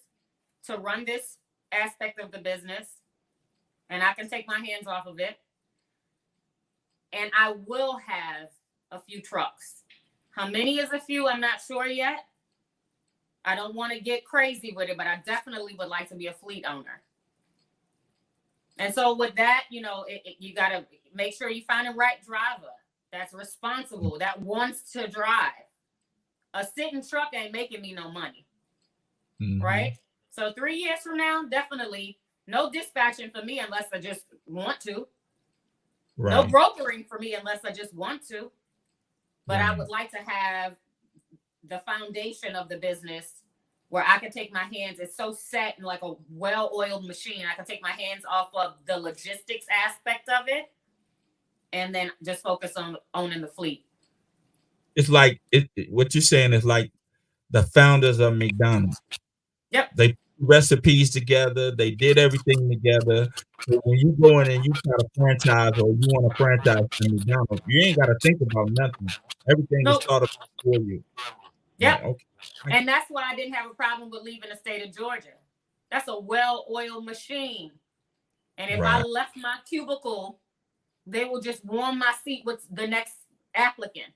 to run this aspect of the business, and I can take my hands off of it. And I will have a few trucks. How many is a few? I'm not sure yet. I don't want to get crazy with it, but I definitely would like to be a fleet owner. And so with that, you know, you got to make sure you find the right driver that's responsible, that wants to drive. A sitting truck ain't making me no money. Mm-hmm. Right? So 3 years from now, definitely no dispatching for me unless I just want to. Right. No brokering for me unless I just want to. But I would like to have the foundation of the business where I can take my hands. It's so set and like a well-oiled machine. I can take my hands off of the logistics aspect of it and then just focus on owning the fleet. It's like what you're saying is like the founders of McDonald's. Yep. They put recipes together. They did everything together. So when you go in and you try to franchise or you want to franchise to McDonald's, you ain't got to think about nothing. Everything is thought of for you. Yep. Yeah, okay. And that's why I didn't have a problem with leaving the state of Georgia. That's a well-oiled machine. And if I left my cubicle, they will just warm my seat with the next applicant.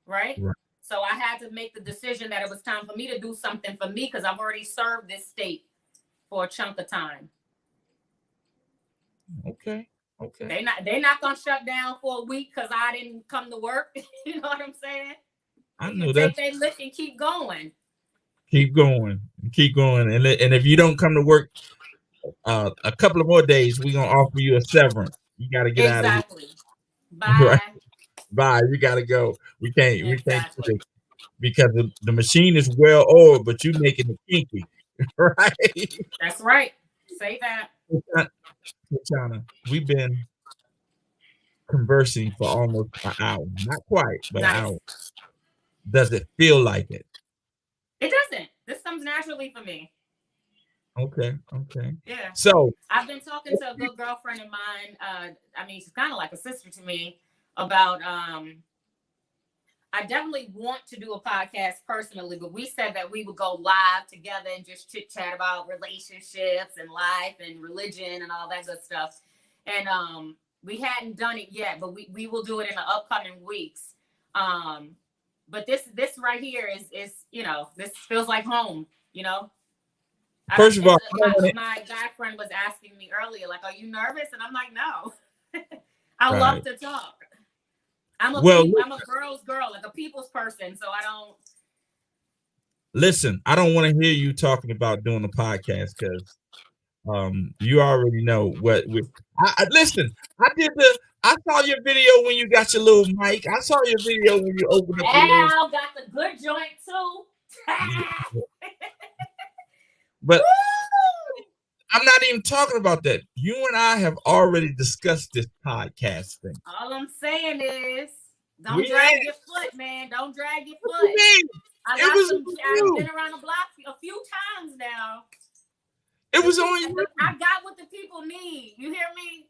Right? So I had to make the decision that it was time for me to do something for me because I've already served this state for a chunk of time. Okay. They're not gonna shut down for a week because I didn't come to work. You know what I'm saying? I know that. Take their lick and keep going. Keep going. And if you don't come to work a couple of more days, we're gonna offer you a severance. You got to get out of here. Bye. Right? Bye. You got to go. We can't do this because the machine is well oiled, but you making it kinky, right? That's right. Say that. Chyna, we've been conversing for almost an hour. Not quite, but an hour. Does it feel like it? It doesn't. This comes naturally for me. Okay. Yeah. So I've been talking to a good girlfriend of mine. I mean, she's kind of like a sister to me about. I definitely want to do a podcast personally, but we said that we would go live together and just chit chat about relationships and life and religion and all that good stuff. And we hadn't done it yet, but we will do it in the upcoming weeks. But this right here is you know, this feels like home, you know. First of all, my guy friend was asking me earlier, like, "Are you nervous?" And I'm like, "No." I love to talk. I'm a girl's girl, like a people's person, so I don't. Listen, I don't want to hear you talking about doing a podcast because you already know what. Listen, I saw your video when you got your little mic. I saw your video when you opened up. Al got the good joint too. But I'm not even talking about that. You and I have already discussed this podcast thing. All I'm saying is, don't drag your foot, man. Don't drag your foot. I've been around the block a few times now. It was on you. I got what the people need. You hear me?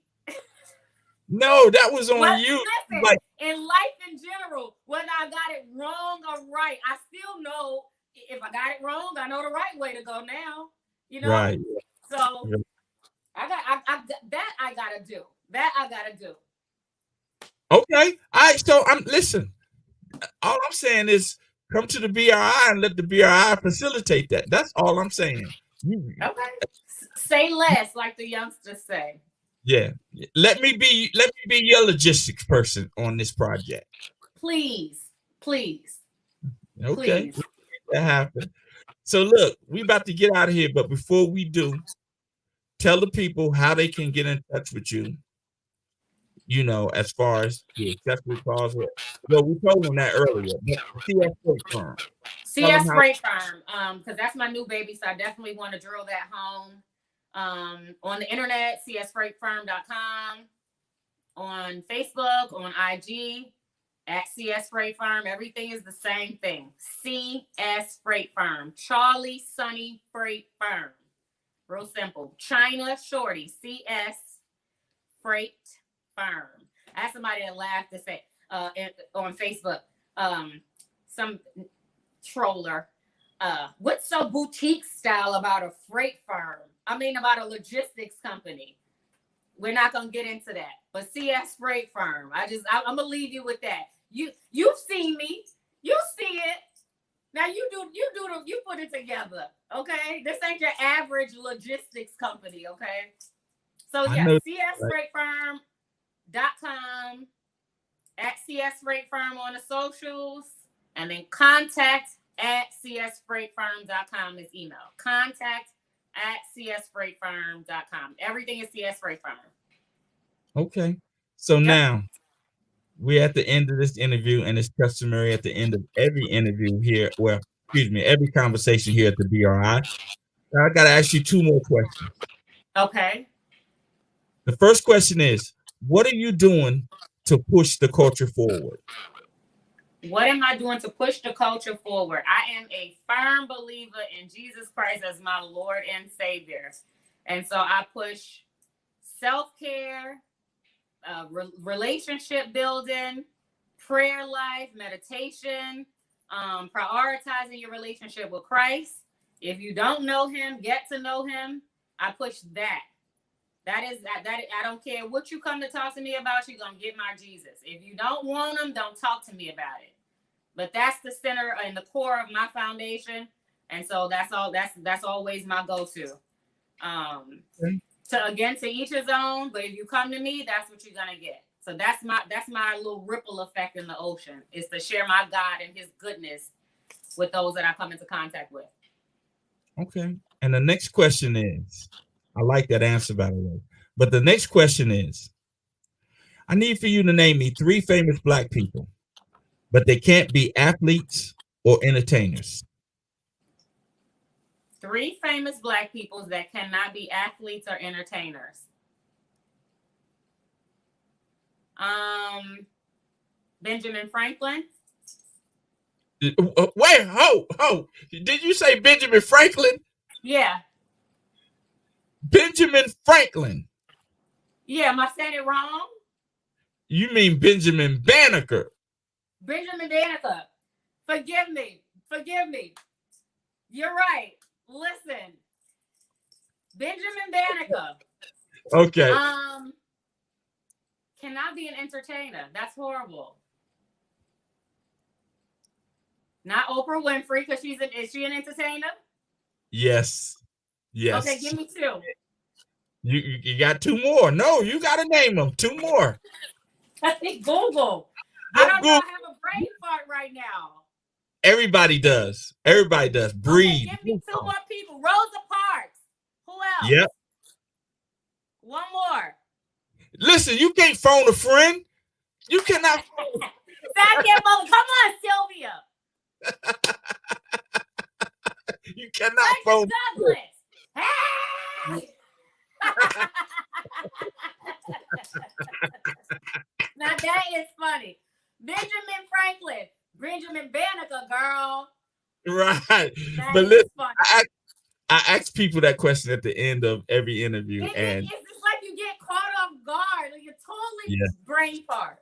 No, that was on you. Listen, like, in life in general, whether I got it wrong or right, I still know if I got it wrong, I know the right way to go now. You know? Right. So I gotta do. That I gotta do. Okay. All right. So listen. All I'm saying is come to the BRI and let the BRI facilitate that. That's all I'm saying. Okay. Say less, like the youngsters say. Yeah. Let me be your logistics person on this project. Please. Okay. Please. That happened. So look, we about to get out of here, but before we do, tell the people how they can get in touch with you. You know, as far as the accessory calls. Well, we told them that earlier. CS Freight Firm. CS Freight Firm, because that's my new baby, so I definitely want to drill that home. On the internet, csfreightfirm.com, on Facebook, on IG, at CS Freight Firm. Everything is the same thing. CS Freight Firm. Charlie Sunny Freight Firm. Real simple. Chyna Shorty. CS Freight Firm. I had somebody that laughed to say on Facebook, some troller, what's so boutique style about a freight firm? I mean, about a logistics company. We're not gonna get into that. But CS Freight Firm. I'm gonna leave you with that. You've seen me. You see it. Now you put it together. Okay. This ain't your average logistics company. Okay. So yeah, csfreightfirm.com, at CS Freight Firm on the socials, and then contact at csfreightfirm.com is email. Contact at csfreightfirm.com. Everything is CS Freight Firm. Okay. So now we're at the end of this interview, and it's customary at the end of every interview here. Well, excuse me, every conversation here at the BRI. I got to ask you two more questions. Okay. The first question is, what are you doing to push the culture forward? What am I doing to push the culture forward? I am a firm believer in Jesus Christ as my Lord and Savior. And so I push self-care, relationship building, prayer life, meditation, prioritizing your relationship with Christ. If you don't know him, get to know him. I push that. That I don't care what you come to talk to me about, you're going to get my Jesus. If you don't want him, don't talk to me about it. But that's the center and the core of my foundation. And so that's always my go-to. To each his own, but if you come to me, that's what you're going to get. So that's my little ripple effect in the ocean, is to share my God and his goodness with those that I come into contact with. Okay. And the next question is, I like that answer, by the way. But the next question is, I need for you to name me 3 famous Black people, but they can't be athletes or entertainers. 3 famous Black people that cannot be athletes or entertainers. Benjamin Franklin. Wait, did you say Benjamin Franklin? Yeah. Benjamin Franklin. Yeah, am I saying it wrong? You mean Benjamin Banneker? Benjamin Banneker. Forgive me. You're right. Listen. Benjamin Banneker. Okay. Cannot be an entertainer. That's horrible. Not Oprah Winfrey, because is she an entertainer? Yes. Okay, give me 2. You got 2 more. No, you got to name them. 2 more. Google. I don't know. I have a brain fart right now. Everybody does. Breathe. Okay, give me 2 more people. Rosa Parks. Who else? Yep. 1 more. Listen, you can't phone a friend. You cannot phone. Come on, Sylvia. You cannot phone Douglas. Hey! Now that is funny. Benjamin Franklin, Benjamin Banneker, girl. Right. That but listen, funny. I ask people that question at the end of every interview. And it's just like you get caught off guard. Like you're totally brain fart.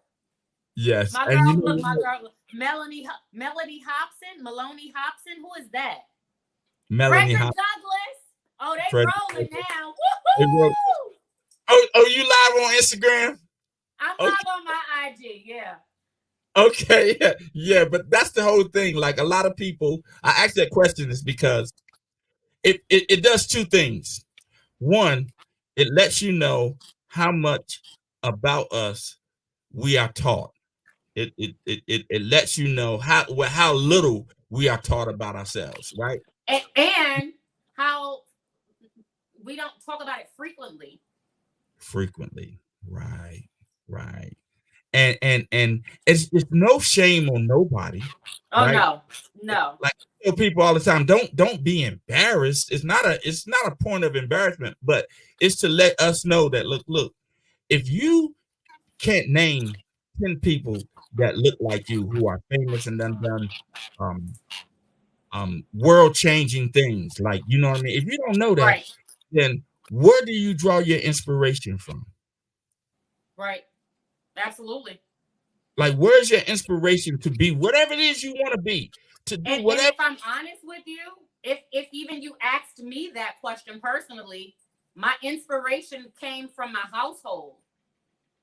Yes. My girl, Melanie Hobson. Who is that? Melanie Frederick Hobson. Douglass. Oh, they rolling now. Woo-hoo! Oh, you live on Instagram? I'm live on my IG, yeah. Okay, yeah, but that's the whole thing. Like a lot of people, I ask that question is because it does 2 things. One, it lets you know how much about us we are taught. It lets you know how little we are taught about ourselves, right? And how we don't talk about it frequently. Right. And it's no shame on nobody. Oh, right? No. Like I tell people all the time, don't be embarrassed. It's not a point of embarrassment, but it's to let us know that look, if you can't name 10 people that look like you, who are famous and done um world changing things. Like, you know what I mean? If you don't know that, Right. then where do you draw your inspiration from? Right. Absolutely. Like, where's your inspiration to be whatever it is you want to be, to do And whatever? if I'm honest with you, if even you asked me that question personally, my inspiration came from my household.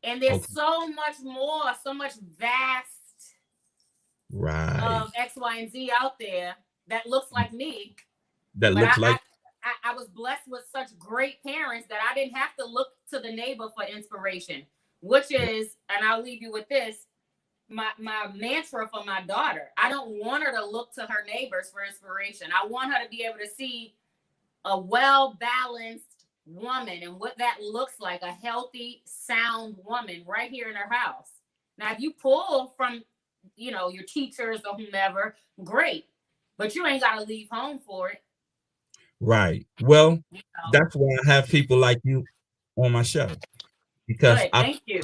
And there's Okay, so much more, so much vast right. of X, Y, and Z out there that looks like me. That But look like I was blessed with such great parents that I didn't have to look to the neighbor for inspiration, which is, and I'll leave you with this, my mantra for my daughter. I don't want her to look to her neighbors for inspiration. I want her to be able to see a well-balanced woman and what that looks like, a healthy, sound woman right here in her house. Now, if you pull from, your teachers or whomever, great, but you ain't got to leave home for it. right. Well, You know? that's why I have people like you on my show, because Good. Thank you.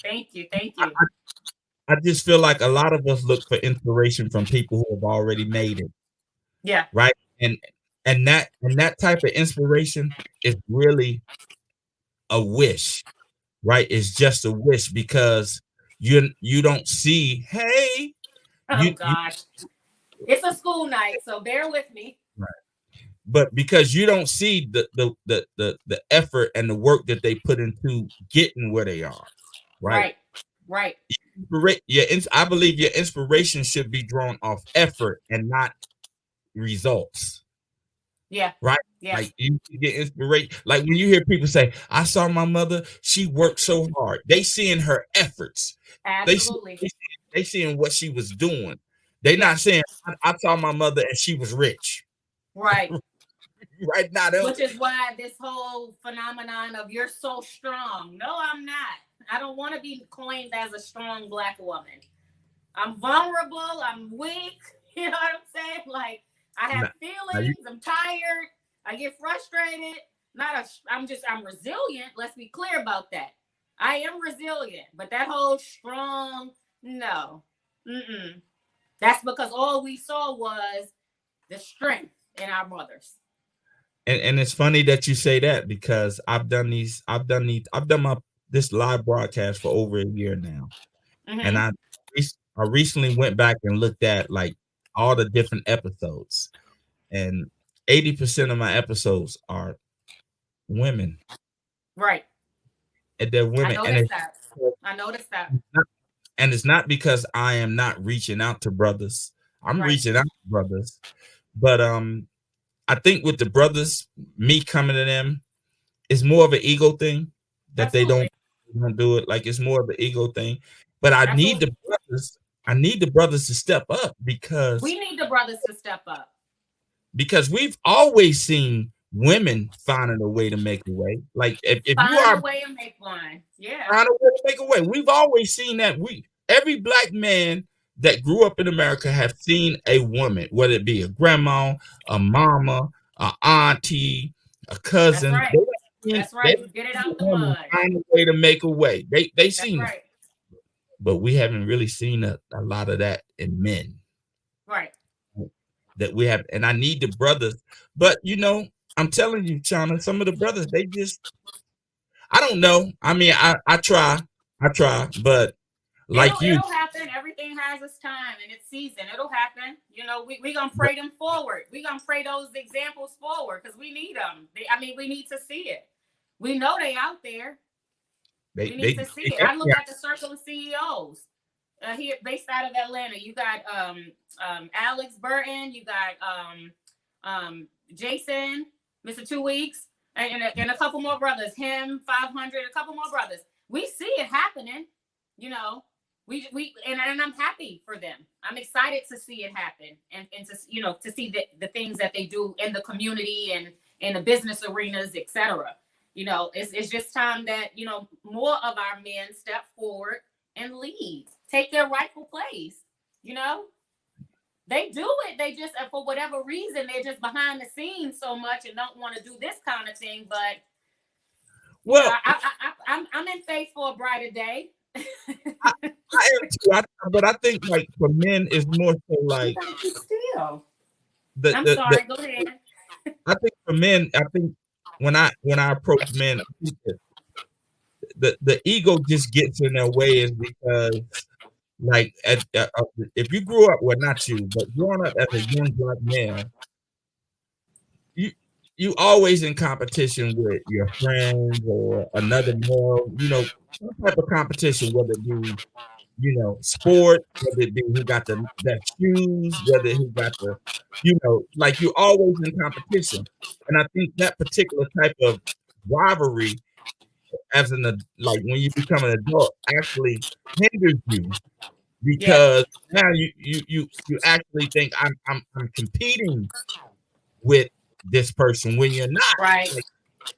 Thank you. Thank I, you. I just feel like a lot of us look for inspiration from people who have already made it, Yeah. right? And that type of inspiration is really a wish, right? It's just a wish, because you don't see, hey, Oh you gosh. It's a school night, so bear with me. right. But because you don't see the effort and the work that they put into getting where they are, right? Right. Right. I believe your inspiration should be drawn off effort and not results, Yeah. right? Yeah. Like, you get inspiration. Like, when you hear people say, "I saw my mother; she worked so hard." They seeing her efforts. They see, Absolutely. they seeing what she was doing. They Yeah. not saying, I saw my mother and she was rich." Right. Right now, Which is why this whole phenomenon of "you're so strong." No, I'm not. I don't want to be coined as a strong Black woman. I'm vulnerable. I'm weak. You know what I'm saying? Like, I have now, you, feelings. I'm tired. I get frustrated. I'm resilient. Let's be clear about that. I am resilient, but that whole strong, no. Mm-mm. That's because all we saw was the strength in our mothers. and it's funny that you say that, because I've done my this live broadcast for over a year now, and Mm-hmm. I recently went back and looked at, like, all the different episodes, and 80% of my episodes are women, Right. and they're I women, noticed that. I noticed that. it's not because I am not reaching out to brothers. I'm Right. reaching out to brothers, but I think with the brothers, me coming to them, it's more of an ego thing, that Absolutely. they don't do it. Like, it's more of an ego thing. But I need Absolutely. the brothers. I need the brothers to step up, We need the brothers to step up. because we've always seen women finding a way to make a way. Like, if you Find are a way and make one. Yeah. find a way to make a way, we've always seen that. Every Black man that grew up in America have seen a woman, whether it be a grandma, a mama, a auntie, a That's cousin. right. That's They've right. Get it seen out a the woman mud. find a way to make a way. They That's seen it, right. but we haven't really seen a lot of that in men Right. that we have. And I need the brothers, but I'm telling you, Chyna, some of the brothers, they just, I don't know. I mean, I try, but like you, It'll happen. Everything has its time and its season. It'll happen. We gonna pray them forward. We gonna pray those examples forward because we need them. We need to see it. We know they out there. We need to see it. I look at the circle of CEOs here based out of Atlanta. You got Alex Burton. You got Jason, Mr. 2 Weeks, and a couple more brothers. Him, 500. A couple more brothers. We see it happening. And I'm happy for them. I'm excited to see it happen and to to see the things that they do in the community and in the business arenas, etc. It's just time that more of our men step forward and lead, take their rightful place. They do it. They just, for whatever reason, they're just behind the scenes so much and don't want to do this kind of thing. But well, I'm in faith for a brighter day. I am too. But I think like for men is more so like Still. I'm the sorry. Go ahead. I think for men, I think when I approach men, I think that the ego just gets in their way is because like if you grew up, well, not you, but growing up as a young black male, you you always in competition with your friends or another male, some type of competition, whether it be sport, whether it be who got the best shoes, whether who got the, like you're always in competition. And I think that particular type of rivalry as like when you become an adult actually hinders you Yeah. because now you actually think I'm competing with this person when you're not. Right. Like,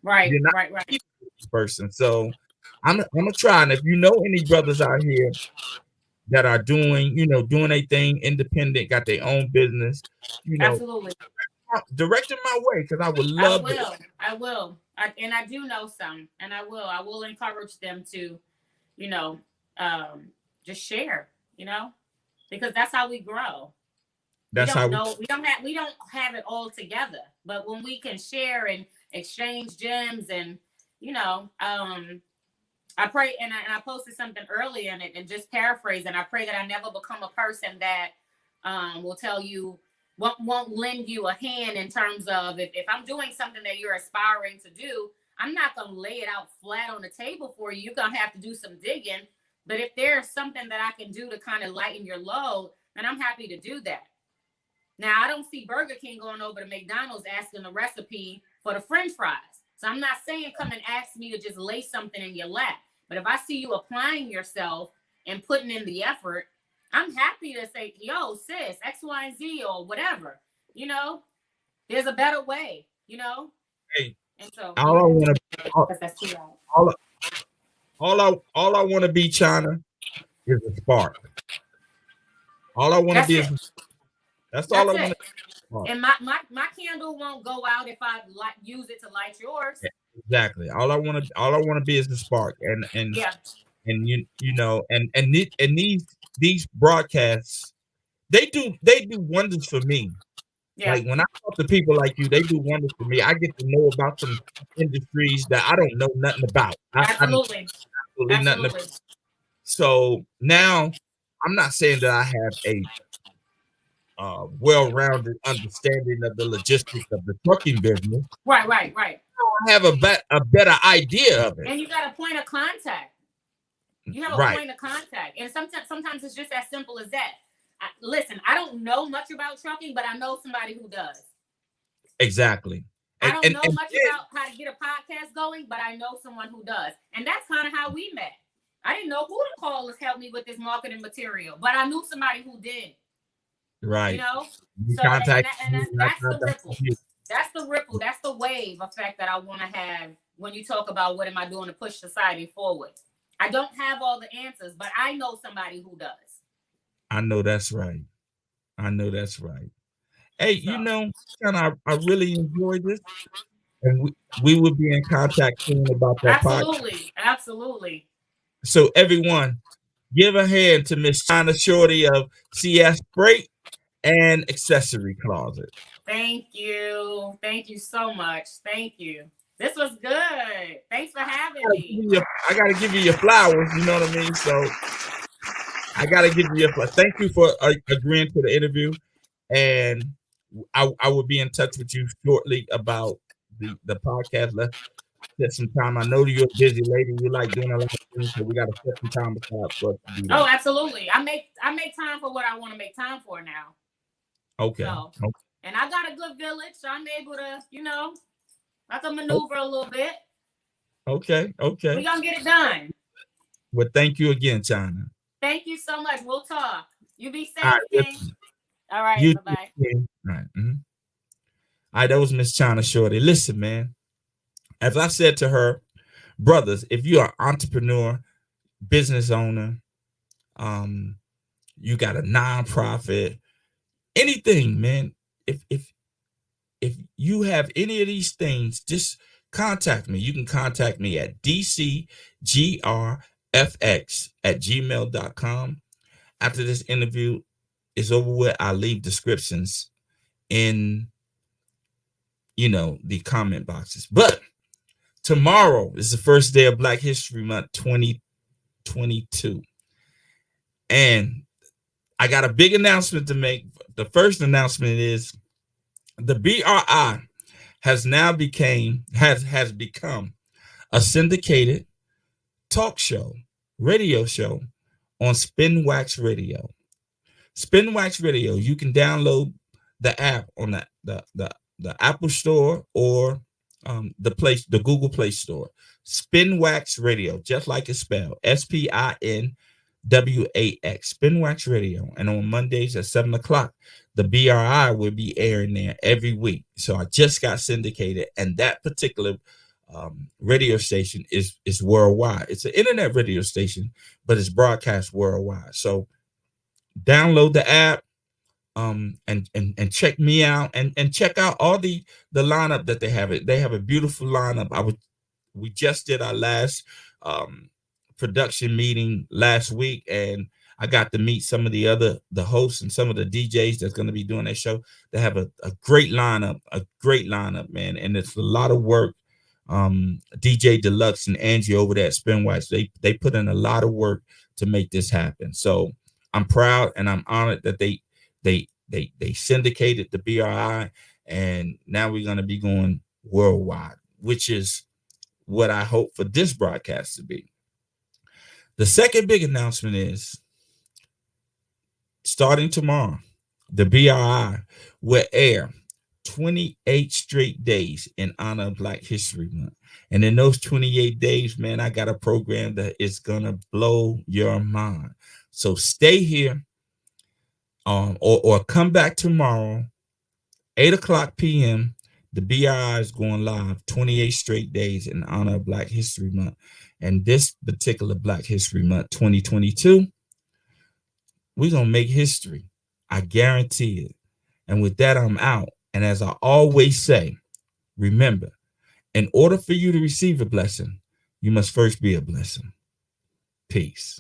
Right. you're not Right. Right. competing with this person. So I'm gonna try. And if you know any brothers out here that are doing a thing independent, got their own business, Absolutely. direct them my way because I would I love it. will. I will. And I do know some, and I will. I will encourage them to, you know, just share. Because that's how we grow. That's how We don't have it all together, but when we can share and exchange gems, and I pray, and I posted something earlier in it, and just paraphrase, and I pray that I never become a person that will tell you, won't lend you a hand in terms of if I'm doing something that you're aspiring to do, I'm not going to lay it out flat on the table for you. You're going to have to do some digging. But if there's something that I can do to kind of lighten your load, then I'm happy to do that. Now, I don't see Burger King going over to McDonald's asking the recipe for the French fries. So I'm not saying come and ask me to just lay something in your lap. But if I see you applying yourself and putting in the effort, I'm happy to say, yo, sis, X, Y, and Z, or whatever. There's a better way, Hey, And so all I want to all I want to be, Chyna, is a spark. All I want to be is that's all I want to be. And my candle won't go out if I use it to light yours. Exactly. All I want to be is the spark, and yeah. And these broadcasts, they do wonders for me. Yeah. Like when I talk to people like you, they do wonders for me. I get to know about some industries that I don't know nothing about. Absolutely. Absolutely nothing about. So now I'm not saying that I have a well-rounded understanding of the logistics of the trucking business. Right. I have a better idea of it. And you got a point of contact. You have a point of contact. And sometimes it's just as simple as that. Listen, I don't know much about trucking, but I know somebody who does. Exactly. I don't know much about how to get a podcast going, but I know someone who does. And that's kind of how we met. I didn't know who to call to help me with this marketing material, but I knew somebody who did. Right. So that's the ripple. That's the ripple. That's the wave effect that I want to have when you talk about what am I doing to push society forward. I don't have all the answers, but I know somebody who does. I know that's right. Hey, Chyna, I really enjoyed this, and we will be in contact soon about that podcast. Absolutely. So everyone, give a hand to Miss Chyna Shorty of CS Freight and Accessory Closet. Thank you so much. Thank you. This was good. Thanks for having me. I gotta give you your flowers. You know what I mean? So I gotta give you your flowers. Thank you for agreeing to the interview, and I will be in touch with you shortly about the podcast. Let's set some time. I know you're a busy lady. You like doing a lot of things, so we got to set some time aside for us to do that. Oh, absolutely. I make time for what I want to make time for now. Okay. And I got a good village, so I'm able to, I can maneuver a little bit. Okay. We're gonna get it done. Well, thank you again, Chyna. Thank you so much. We'll talk. You be safe, King. All right. Bye-bye. All right. All right. That was Miss Chyna Shorty. Listen, man. As I said to her, brothers, if you're an entrepreneur, business owner, you got a nonprofit, anything, man. If you have any of these things, just contact me. You can contact me at dcgr fx@gmail.com. After this interview is over with, I'll leave descriptions in, the comment boxes. But tomorrow is the first day of Black History Month 2022. And I got a big announcement to make. The first announcement is the BRI has become a syndicated talk show, radio show on Spinwax Radio. Spinwax Radio, you can download the app on the Apple Store or the Google Play Store. Spinwax Radio, just like it's spelled, SPINWAX, Spinwax Radio. And on Mondays at 7:00, the BRI will be airing there every week. So I just got syndicated, and that particular radio station is worldwide. It's an internet radio station, but it's broadcast worldwide. So download the app, and check me out, and check out all the lineup that they have. They have a beautiful lineup. We just did our last production meeting last week, and I got to meet some of the hosts and some of the DJs that's going to be doing that show. They have a great lineup, man, and it's a lot of work. DJ Deluxe and Angie over there at Spinwax, they put in a lot of work to make this happen. So I'm proud and I'm honored that they syndicated the BRI, and now we're going to be going worldwide, which is what I hope for this broadcast to be. The second big announcement is, starting tomorrow, the BRI will air 28 straight days in honor of Black History Month. And in those 28 days, man, I got a program that is going to blow your mind. So stay here or come back tomorrow, 8:00 p.m. The BRI is going live 28 straight days in honor of Black History Month. And this particular Black History Month 2022, we're going to make history. I guarantee it. And with that, I'm out. And as I always say, remember, in order for you to receive a blessing, you must first be a blessing. Peace.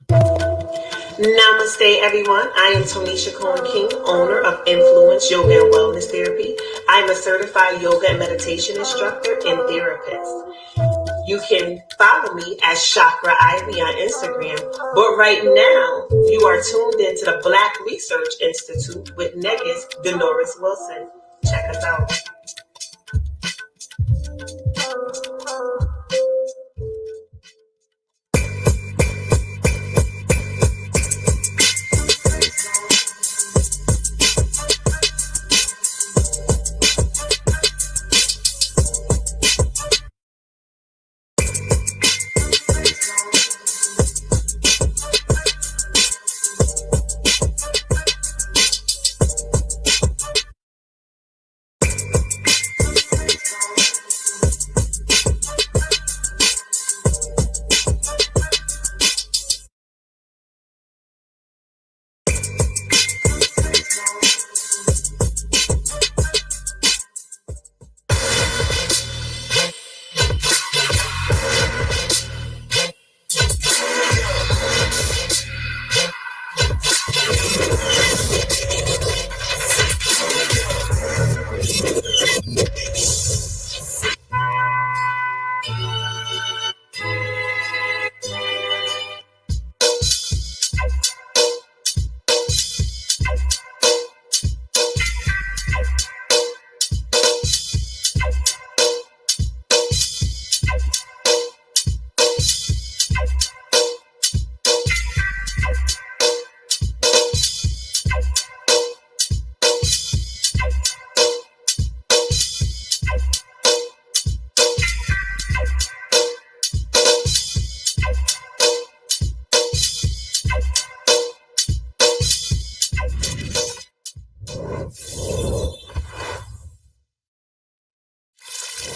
Namaste, everyone. I am Tonisha Cohen King, owner of Influence Yoga and Wellness Therapy. I'm a certified yoga and meditation instructor and therapist. You can follow me as Chakra Ivy on Instagram. But right now, you are tuned into the Black Research Institute with Negus Denoris Wilson. Check us out.